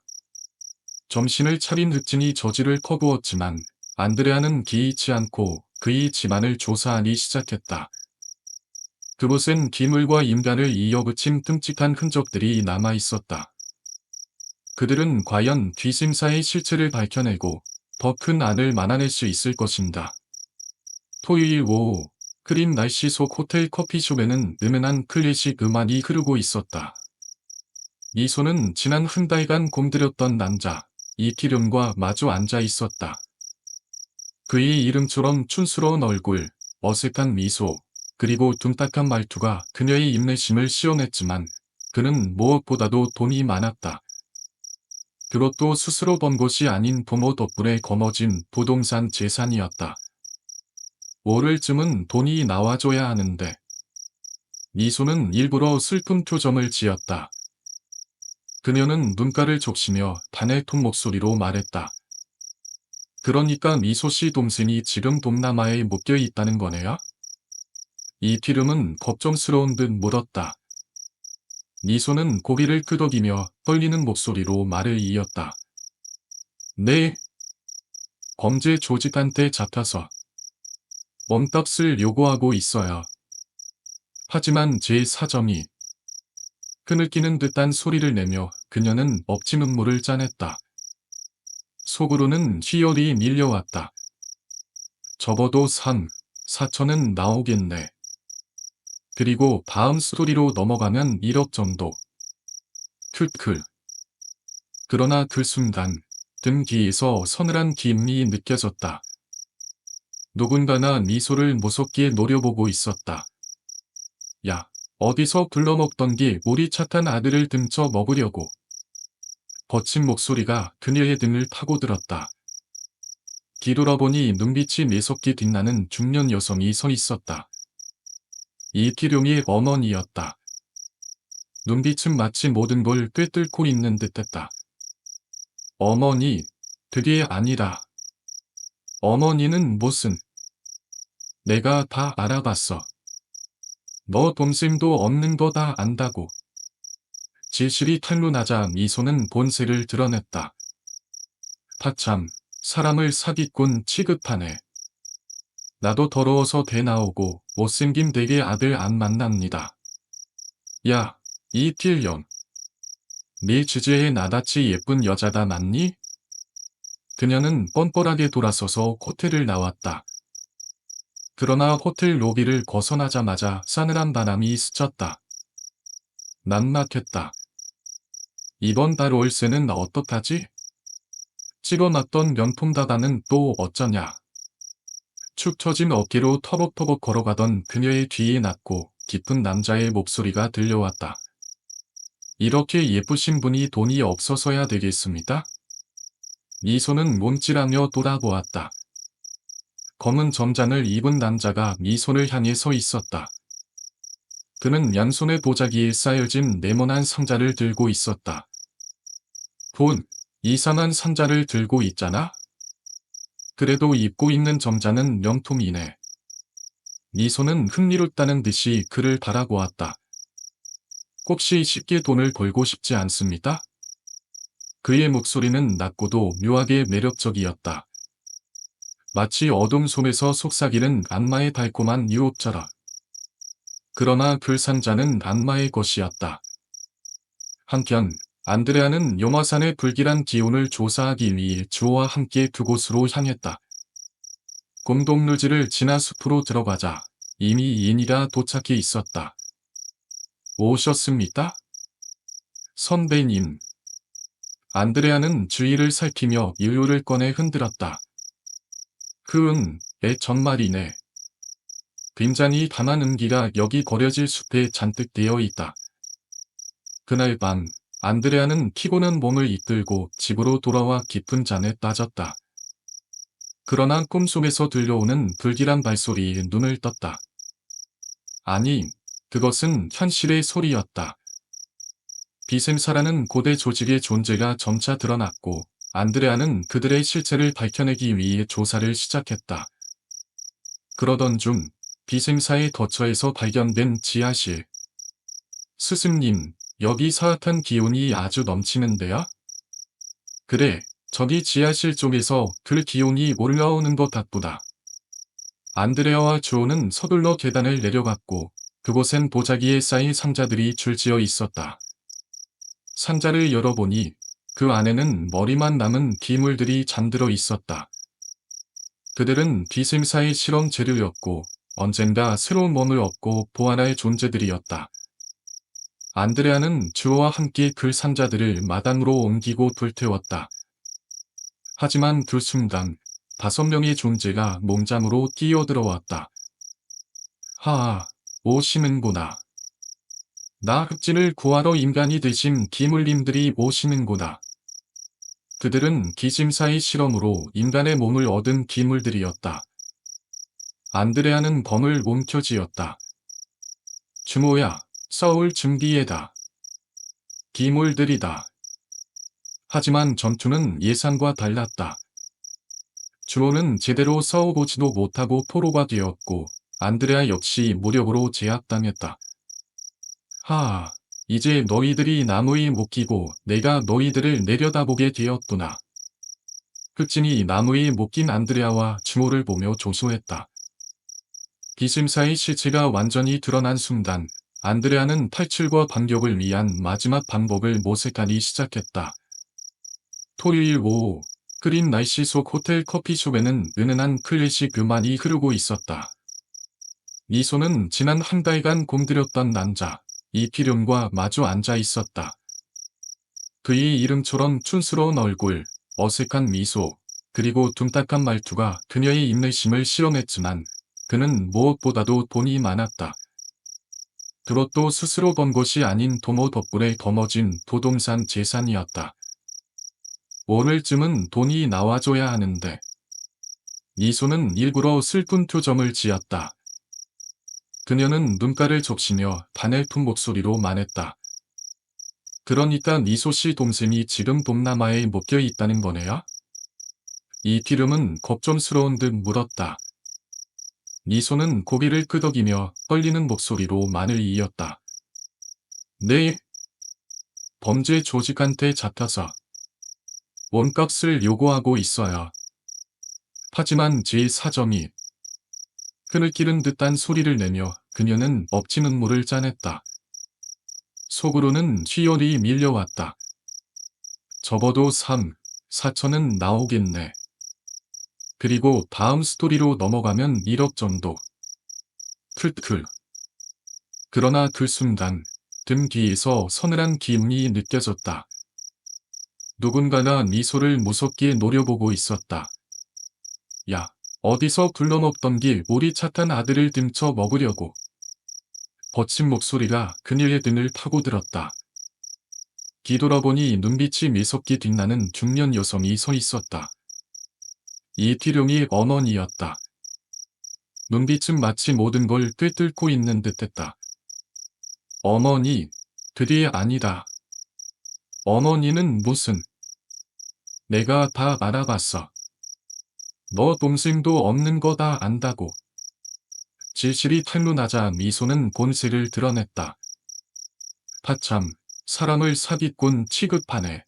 정신을 차린 흑진이 저지를 커부었지만 안드레아는 기이치 않고 그의 집안을 조사하기 시작했다. 그곳엔 기물과 인간을 이어붙인 끔찍한 흔적들이 남아 있었다. 그들은 과연 귀심사의 실체를 밝혀내고 더 큰 안을 만화낼 수 있을 것인가. 토요일 오후 크림 날씨 속 호텔 커피숍에는 은은한 클래식 음악이 흐르고 있었다. 미소는 지난 한 달간 공들였던 남자 이티름과 마주 앉아 있었다. 그의 이름처럼 촌스러운 얼굴, 어색한 미소, 그리고 둔탁한 말투가 그녀의 인내심을 시험했지만 그는 무엇보다도 돈이 많았다. 그것도 스스로 번 것이 아닌 부모 덕분에 거머쥔 부동산 재산이었다. 오를쯤은 돈이 나와줘야 하는데. 미소는 일부러 슬픈 표정을 지었다. 그녀는 눈가를 적시며 단알통 목소리로 말했다. 그러니까 미소씨 동생이 지금 동남아에 묶여 있다는 거네요? 이티름은 걱정스러운 듯 물었다. 미소는 고개를 끄덕이며 떨리는 목소리로 말을 이었다. 네. 범죄 조직한테 잡혀서 몸값을 요구하고 있어요. 하지만 제 사정이 흐느끼는 듯한 소리를 내며 그녀는 억지 눈물을 짜냈다. 속으로는 희열이 밀려왔다. 접어도 4천은 나오겠네. 그리고 다음 스토리로 넘어가면 1억 정도. 크크. 그러나 그 순간 등 뒤에서 서늘한 기운이 느껴졌다. 누군가가 미소를 무섭게 노려보고 있었다. 야, 어디서 불러먹던 게 우리 착한 아들을 등쳐 먹으려고. 거친 목소리가 그녀의 등을 파고들었다. 뒤돌아보니 눈빛이 매섭게 빛나는 중년 여성이 서 있었다. 이티룡의 어머니였다. 눈빛은 마치 모든 걸 꿰뚫고 있는 듯했다. 어머니, 그게 아니라 어머니는 무슨 내가 다 알아봤어. 너 동생도 없는 거 다 안다고. 진실이 탄로나자 미소는 본색을 드러냈다. 타참, 사람을 사기꾼 취급하네. 나도 더러워서 대 나오고 못생긴 댁의 아들 안 만납니다. 야, 이 필년. 네 주제에 나같이 예쁜 여자다 맞니? 그녀는 뻔뻔하게 돌아서서 호텔을 나왔다. 그러나 호텔 로비를 벗어나자마자 싸늘한 바람이 스쳤다. 난막했다. 이번 달 월세는 어떡하지? 찍어놨던 명품다다는 또 어쩌냐? 축 처진 어깨로 터벅터벅 걸어가던 그녀의 뒤에 낮고 깊은 남자의 목소리가 들려왔다. 이렇게 예쁘신 분이 돈이 없어서야 되겠습니다? 미소는 몸찔하며 돌아보았다. 검은 점장을 입은 남자가 미소를 향해 서 있었다. 그는 양손에 보자기에 쌓여진 네모난 상자를 들고 있었다. 돈, 이상한 상자를 들고 있잖아? 그래도 입고 있는 점자는 명품이네. 미소는 흥미롭다는 듯이 그를 바라보았다. 혹시 쉽게 돈을 벌고 싶지 않습니다? 그의 목소리는 낮고도 묘하게 매력적이었다. 마치 어둠 속에서 속삭이는 악마의 달콤한 유혹처럼. 그러나 그 상자는 악마의 것이었다. 한편 안드레아는 용화산의 불길한 기운을 조사하기 위해 주호와 함께 그곳으로 향했다. 공동묘지를 지나 숲으로 들어가자 이미 인이가 도착해 있었다. 오셨습니까? 선배님. 안드레아는 주위를 살피며 인류를 꺼내 흔들었다. 정말이네. 굉장히 담한 음기가 여기 버려질 숲에 잔뜩 되어 있다. 그날 밤, 안드레아는 피곤한 몸을 이끌고 집으로 돌아와 깊은 잠에 빠졌다. 그러나 꿈속에서 들려오는 불길한 발소리에 눈을 떴다. 아니, 그것은 현실의 소리였다. 비샘사라는 고대 조직의 존재가 점차 드러났고, 안드레아는 그들의 실체를 밝혀내기 위해 조사를 시작했다. 그러던 중, 비샘사의 거처에서 발견된 지하실. 스승님, 여기 사악한 기운이 아주 넘치는데요? 그래, 저기 지하실 쪽에서 그 기운이 올라오는 것 같구나. 안드레아와 주호는 서둘러 계단을 내려갔고, 그곳엔 보자기에 쌓인 상자들이 줄지어 있었다. 상자를 열어보니 그 안에는 머리만 남은 기물들이 잠들어 있었다. 그들은 비샘사의 실험 재료였고 언젠가 새로운 몸을 얻고 보완할 존재들이었다. 안드레아는 주호와 함께 그 상자들을 마당으로 옮기고 불태웠다. 하지만 그 순간 5명의 존재가 몸장으로 뛰어들어왔다. 하하, 오시는구나. 나 흑진을 구하러 인간이 되신 기물님들이 오시는구나. 그들은 기심사의 실험으로 인간의 몸을 얻은 기물들이었다. 안드레아는 검을 움켜쥐었다. 주모야, 싸울 준비해다. 기물들이다. 하지만 전투는 예상과 달랐다. 주모는 제대로 싸워보지도 못하고 포로가 되었고 안드레아 역시 무력으로 제압당했다. 하하, 이제 너희들이 나무에 묶이고 내가 너희들을 내려다보게 되었구나. 흑진이 나무에 묶인 안드레아와 주모를 보며 조소했다. 기심사의 실체가 완전히 드러난 순간 안드레아는 탈출과 반격을 위한 마지막 방법을 모색하기 시작했다. 토요일 오후 흐린 날씨 속 호텔 커피숍에는 은은한 클래식 음악이 흐르고 있었다. 미소는 지난 한 달간 공들였던 남자 이필용과 마주 앉아 있었다. 그의 이름처럼 촌스러운 얼굴, 어색한 미소, 그리고 둔탁한 말투가 그녀의 인내심을 실험했지만 그는 무엇보다도 돈이 많았다. 그것도 스스로 번 것이 아닌 도모 덕분에 거머쥔 부동산 재산이었다. 오늘쯤은 돈이 나와줘야 하는데. 미소는 일부러 슬픈 표정을 지었다. 그녀는 눈가를 적시며 가늘픈 목소리로 말했다. 그러니까 미소씨 동생이 지금 동남아에 묶여 있다는 거네요? 이티름은 겁좀스러운 듯 물었다. 미소는 고개를 끄덕이며 떨리는 목소리로 말을 이었다. 네. 범죄 조직한테 잡혀서 원값을 요구하고 있어요. 하지만 제 사정이 끈을 기른 듯한 소리를 내며 그녀는 억지 눈물을 짜냈다. 속으로는 희열이 밀려왔다. 접어도 3, 4천은 나오겠네. 그리고 다음 스토리로 넘어가면 1억 정도. 클클. 그러나 그 순간 등 뒤에서 서늘한 기운이 느껴졌다. 누군가가 미소를 무섭게 노려보고 있었다. 야, 어디서 불러먹던 길 우리 착한 아들을 등쳐 먹으려고. 거친 목소리가 그녀의 등을 파고들었다. 뒤돌아보니 눈빛이 매섭게 빛나는 중년 여성이 서 있었다. 이티룡이 어머니였다. 눈빛은 마치 모든 걸 꿰뚫고 있는 듯했다. 어머니, 드디어 아니다. 어머니는 무슨? 내가 다 알아봤어. 너 동생도 없는 거 다 안다고. 진실이 탄로나자 미소는 본색을 드러냈다. 하참, 사람을 사기꾼 취급하네.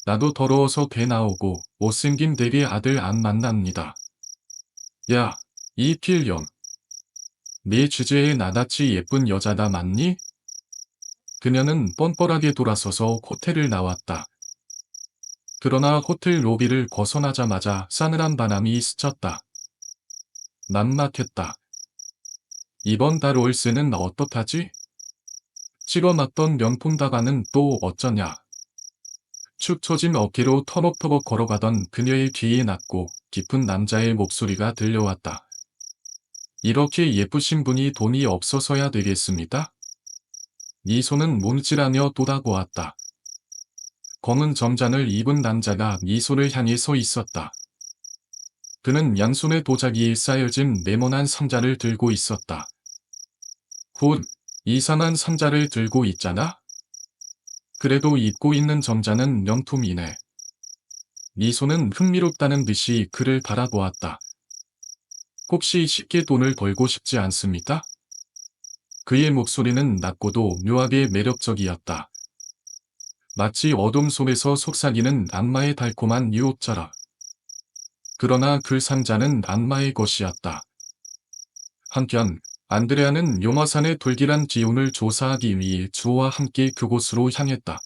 나도 더러워서 배 나오고 못생긴 대리 아들 안 만납니다. 야, 이필영. 네 주제에 나같이 예쁜 여자다 맞니? 그녀는 뻔뻔하게 돌아서서 호텔을 나왔다. 그러나 호텔 로비를 벗어나자마자 싸늘한 바람이 스쳤다. 난막했다. 이번 달 월세는 어떡하지? 찍어놨던 명품 다가는 또 어쩌냐? 축 처진 어깨로 터벅터벅 걸어가던 그녀의 뒤에 낮고 깊은 남자의 목소리가 들려왔다. 이렇게 예쁘신 분이 돈이 없어서야 되겠습니다? 미소는 몸질하며 돌아보았다. 검은 점잔을 입은 남자가 미소를 향해 서 있었다. 그는 양손에 도자기에 쌓여진 네모난 상자를 들고 있었다. 곧, 이상한 상자를 들고 있잖아? 그래도 입고 있는 점자는 명품이네. 미소는 흥미롭다는 듯이 그를 바라보았다. 혹시 쉽게 돈을 벌고 싶지 않습니까? 그의 목소리는 낮고도 묘하게 매력적이었다. 마치 어둠 속에서 속삭이는 악마의 달콤한 유혹처럼. 그러나 그 상자는 악마의 것이었다. 한편 안드레아는 용화산의 불길한 기운을 조사하기 위해 주호와 함께 그곳으로 향했다.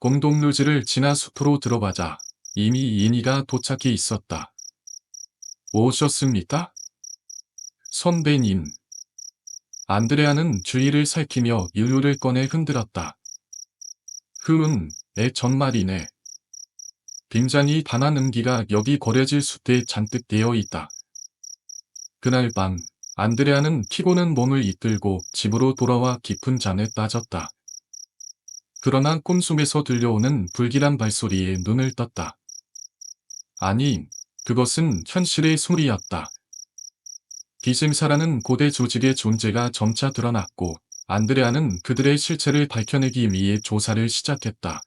공동묘지를 지나 숲으로 들어가자 이미 인이가 도착해 있었다. 오셨습니까? 선배님. 안드레아는 주위를 살피며 유료를 꺼내 흔들었다. 정말이네. 빙장이 단한 음기가 여기 거려질 숲에 잔뜩 되어 있다. 그날 밤 안드레아는 피고는 몸을 이끌고 집으로 돌아와 깊은 잠에 빠졌다. 그러나 꿈속에서 들려오는 불길한 발소리에 눈을 떴다. 아니, 그것은 현실의 소리였다. 기생사라는 고대 조직의 존재가 점차 드러났고 안드레아는 그들의 실체를 밝혀내기 위해 조사를 시작했다.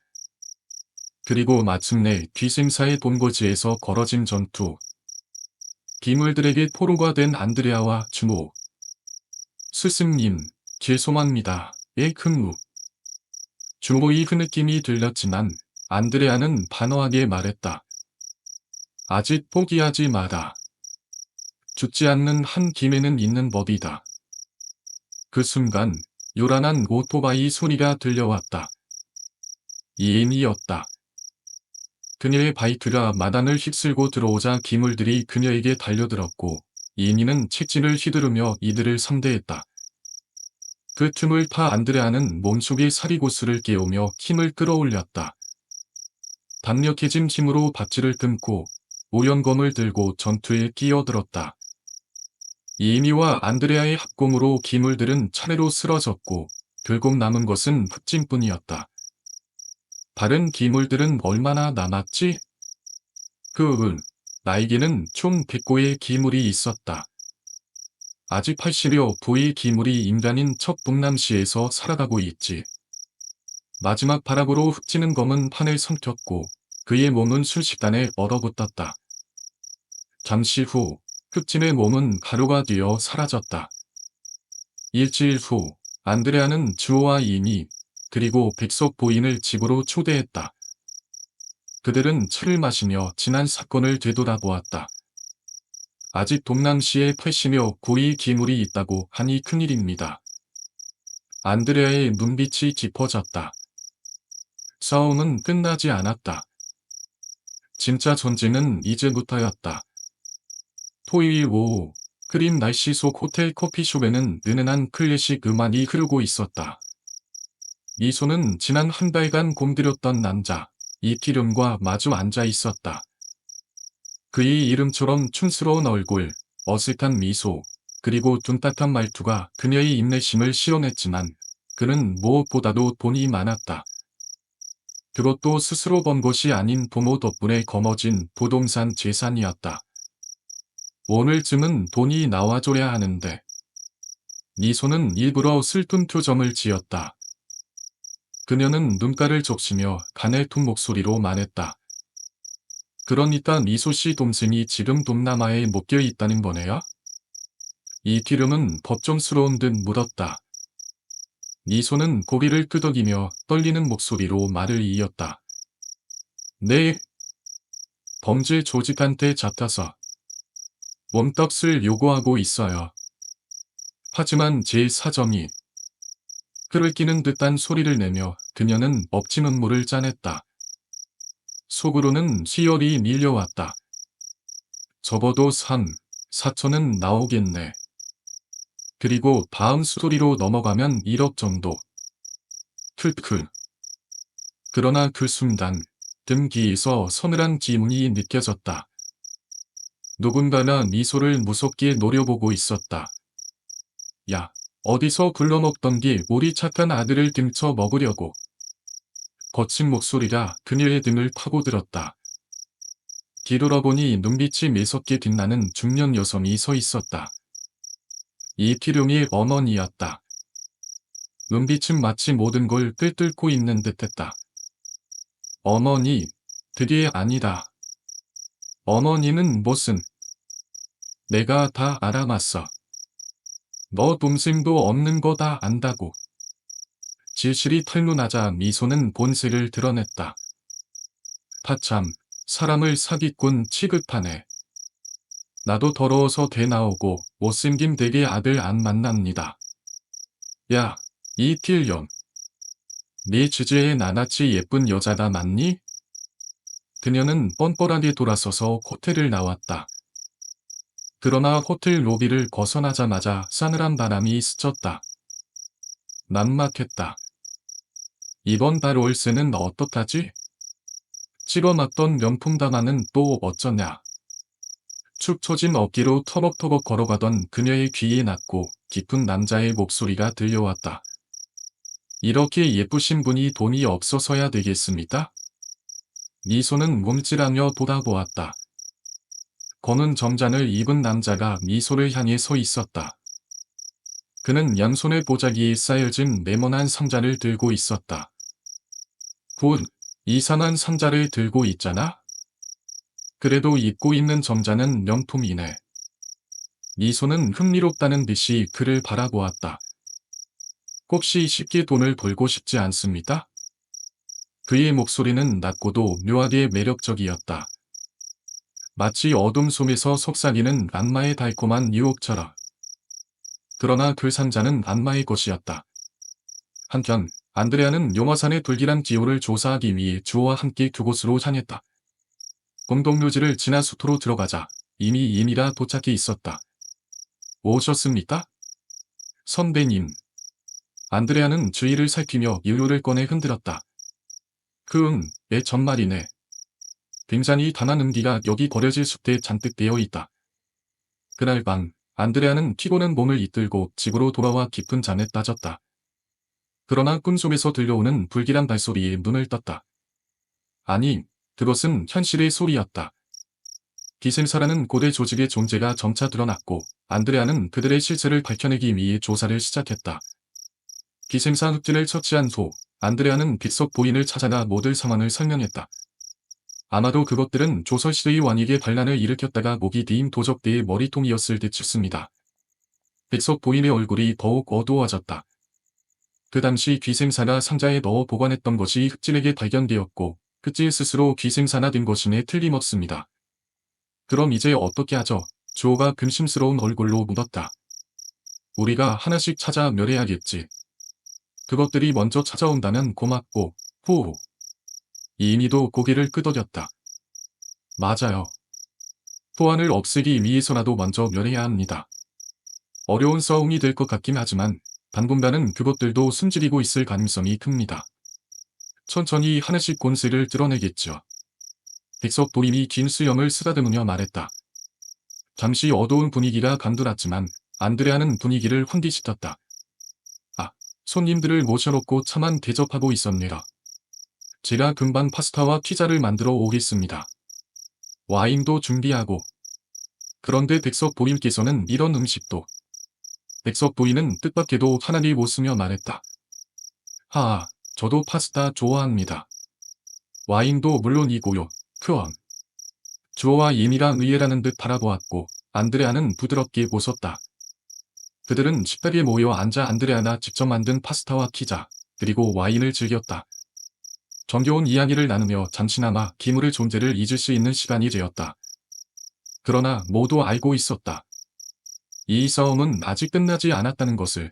그리고 마침내 기생사의 본거지에서 벌어진 전투. 기물들에게 포로가 된 안드레아와 주모. 스승님, 죄송합니다. 큰무. 주모의 흐느낌이 들렸지만 안드레아는 단호하게 말했다. 아직 포기하지 마라. 죽지 않는 한 김에는 있는 법이다. 그 순간 요란한 오토바이 소리가 들려왔다. 이인이었다. 그녀의 바이크가 마당을 휩쓸고 들어오자 기물들이 그녀에게 달려들었고 이인이는 채찍을 휘두르며 이들을 상대했다. 그 틈을 타 안드레아는 몸속의 사리고스를 깨우며 힘을 끌어올렸다. 강력해진 힘으로 밧줄을 끊고 오연검을 들고 전투에 끼어들었다. 이인이와 안드레아의 합공으로 기물들은 차례로 쓰러졌고 결국 남은 것은 흙짐뿐이었다. 다른 기물들은 얼마나 남았지? 나에게는 총 100고의 기물이 있었다. 아직 80여 부의 기물이 인간인 첫 북남시에서 살아가고 있지. 마지막 발악으로 흩지는 검은 판을 삼켰고 그의 몸은 순식간에 얼어붙었다. 잠시 후 흑진의 몸은 가루가 되어 사라졌다. 일주일 후 안드레아는 주호와 이미 그리고 백석 보인을 집으로 초대했다. 그들은 차를 마시며 지난 사건을 되돌아보았다. 아직 동남시에 패시며 고리 기물이 있다고 하니 큰일입니다. 안드레아의 눈빛이 깊어졌다. 싸움은 끝나지 않았다. 진짜 전쟁은 이제부터였다. 토요일 오후 크림 날씨 속 호텔 커피숍에는 은은한 클래식 음악이 흐르고 있었다. 미소는 지난 한 달간 공들였던 남자 이티름과 마주 앉아 있었다. 그의 이름처럼 촌스러운 얼굴, 어색한 미소, 그리고 둔탁한 말투가 그녀의 인내심을 실현했지만 그는 무엇보다도 돈이 많았다. 그것도 스스로 번 것이 아닌 부모 덕분에 거머쥔 부동산 재산이었다. 오늘쯤은 돈이 나와줘야 하는데. 미소는 일부러 슬픈 표정을 지었다. 그녀는 눈가를 적시며 가늘통 목소리로 말했다. 그러니까 미소씨 동생이 지금 동남아에 묶여 있다는 거네요? 이티름은 걱정스러운 듯 물었다. 미소는 고개를 끄덕이며 떨리는 목소리로 말을 이었다. 네. 범죄 조직한테 잡혀서 몸값을 요구하고 있어요. 하지만 제 사정이 끓을끼는 듯한 소리를 내며 그녀는 억지 눈물을 짜냈다. 속으로는 시열이 밀려왔다. 접어도 3, 4천은 나오겠네. 그리고 다음 스토리로 넘어가면 1억 정도. 크크. 그러나 그 순간 등 뒤에서 서늘한 기운이 느껴졌다. 누군가가 미소를 무섭게 노려보고 있었다. 야, 어디서 굴러먹던 게 우리 착한 아들을 등쳐 먹으려고. 거친 목소리가 그녀의 등을 파고들었다. 뒤돌아보니 눈빛이 매섭게 빛나는 중년 여성이 서 있었다. 이티름의 어머니였다. 눈빛은 마치 모든 걸 꿰뚫고 있는 듯했다. 어머니, 그게 아니다. 어머니는 무슨? 내가 다 알아봤어. 너 동생도 없는 거 다 안다고. 진실이 털려나자 미소는 본색을 드러냈다. 타참, 사람을 사기꾼 취급하네. 나도 더러워서 개 나오고 못생긴 댁의 아들 안 만납니다. 야, 이필연. 네 주제에 나같이 예쁜 여자다 맞니? 그녀는 뻔뻔하게 돌아서서 호텔을 나왔다. 그러나 호텔 로비를 벗어나자마자 싸늘한 바람이 스쳤다. 난막했다. 이번 달 월세는 어떡하지? 찍어놨던 명품 다나는 또 어쩌냐? 축 처진 어깨로 터벅터벅 걸어가던 그녀의 귀에 낮고 깊은 남자의 목소리가 들려왔다. 이렇게 예쁘신 분이 돈이 없어서야 되겠습니까? 미소는 몸찔하며 돌아보았다. 검은 점잔을 입은 남자가 미소를 향해 서 있었다. 그는 양손에 보자기에 쌓여진 네모난 상자를 들고 있었다. 굿, 이상한 상자를 들고 있잖아? 그래도 입고 있는 점자는 명품이네. 미소는 흥미롭다는 듯이 그를 바라보았다. 혹시 쉽게 돈을 벌고 싶지 않습니까? 그의 목소리는 낮고도 묘하게 매력적이었다. 마치 어둠 속에서 속삭이는 악마의 달콤한 유혹처럼. 그러나 그 상자는 악마의 것이었다. 한편 안드레아는 용화산의 불길한 기후를 조사하기 위해 주호와 함께 그곳으로 향했다. 공동묘지를 지나 수토로 들어가자 이미 이미라 도착해 있었다. 오셨습니까? 선배님. 안드레아는 주위를 살피며 유료를 꺼내 흔들었다. 애 정말이네. 굉장히 단한 음기가 여기 버려질 숲에 잔뜩 되어 있다. 그날 밤 안드레아는 피곤한 몸을 이끌고 집으로 돌아와 깊은 잠에 빠졌다. 그러나 꿈속에서 들려오는 불길한 발소리에 눈을 떴다. 아니, 그것은 현실의 소리였다. 기생사라는 고대 조직의 존재가 점차 드러났고 안드레아는 그들의 실체를 밝혀내기 위해 조사를 시작했다. 기생사 흑진을 처치한 후 안드레아는 빅석 보인을 찾아가 모든 상황을 설명했다. 아마도 그것들은 조선시대의 왕에게 반란을 일으켰다가 목이 뒤인 도적대의 머리통이었을 듯 싶습니다. 백석 부인의 얼굴이 더욱 어두워졌다. 그 당시 귀생사나 상자에 넣어 보관했던 것이 흑진에게 발견되었고 흑진 스스로 귀생사나 된 것임에 틀림없습니다. 그럼 이제 어떻게 하죠? 주호가 근심스러운 얼굴로 묻었다. 우리가 하나씩 찾아 멸해야겠지. 그것들이 먼저 찾아온다면 고맙고, 후후. 이인이도 고개를 끄덕였다. 맞아요. 토안을 없애기 위해서라도 먼저 멸해야 합니다. 어려운 싸움이 될 것 같긴 하지만 당분간은 그것들도 숨지리고 있을 가능성이 큽니다. 천천히 하나씩 본색을 드러내겠죠. 백석 도림이 긴 수염을 쓰다듬으며 말했다. 잠시 어두운 분위기가 감돌았지만 안드레아는 분위기를 환기시켰다. 아, 손님들을 모셔놓고 차만 대접하고 있었네요. 제가 금방 파스타와 피자를 만들어 오겠습니다. 와인도 준비하고. 그런데 백석 도림께서는 이런 음식도. 백석 부인은 뜻밖에도 환하게 웃으며 말했다. 하하, 저도 파스타 좋아합니다. 와인도 물론이고요. 크원. 주어와 이미가 의외라는 듯 바라보았고 안드레아는 부드럽게 웃었다. 그들은 식탁에 모여 앉아 안드레아나 직접 만든 파스타와 피자, 그리고 와인을 즐겼다. 정겨운 이야기를 나누며 잠시나마 기물의 존재를 잊을 수 있는 시간이 되었다. 그러나 모두 알고 있었다. 이 싸움은 아직 끝나지 않았다는 것을.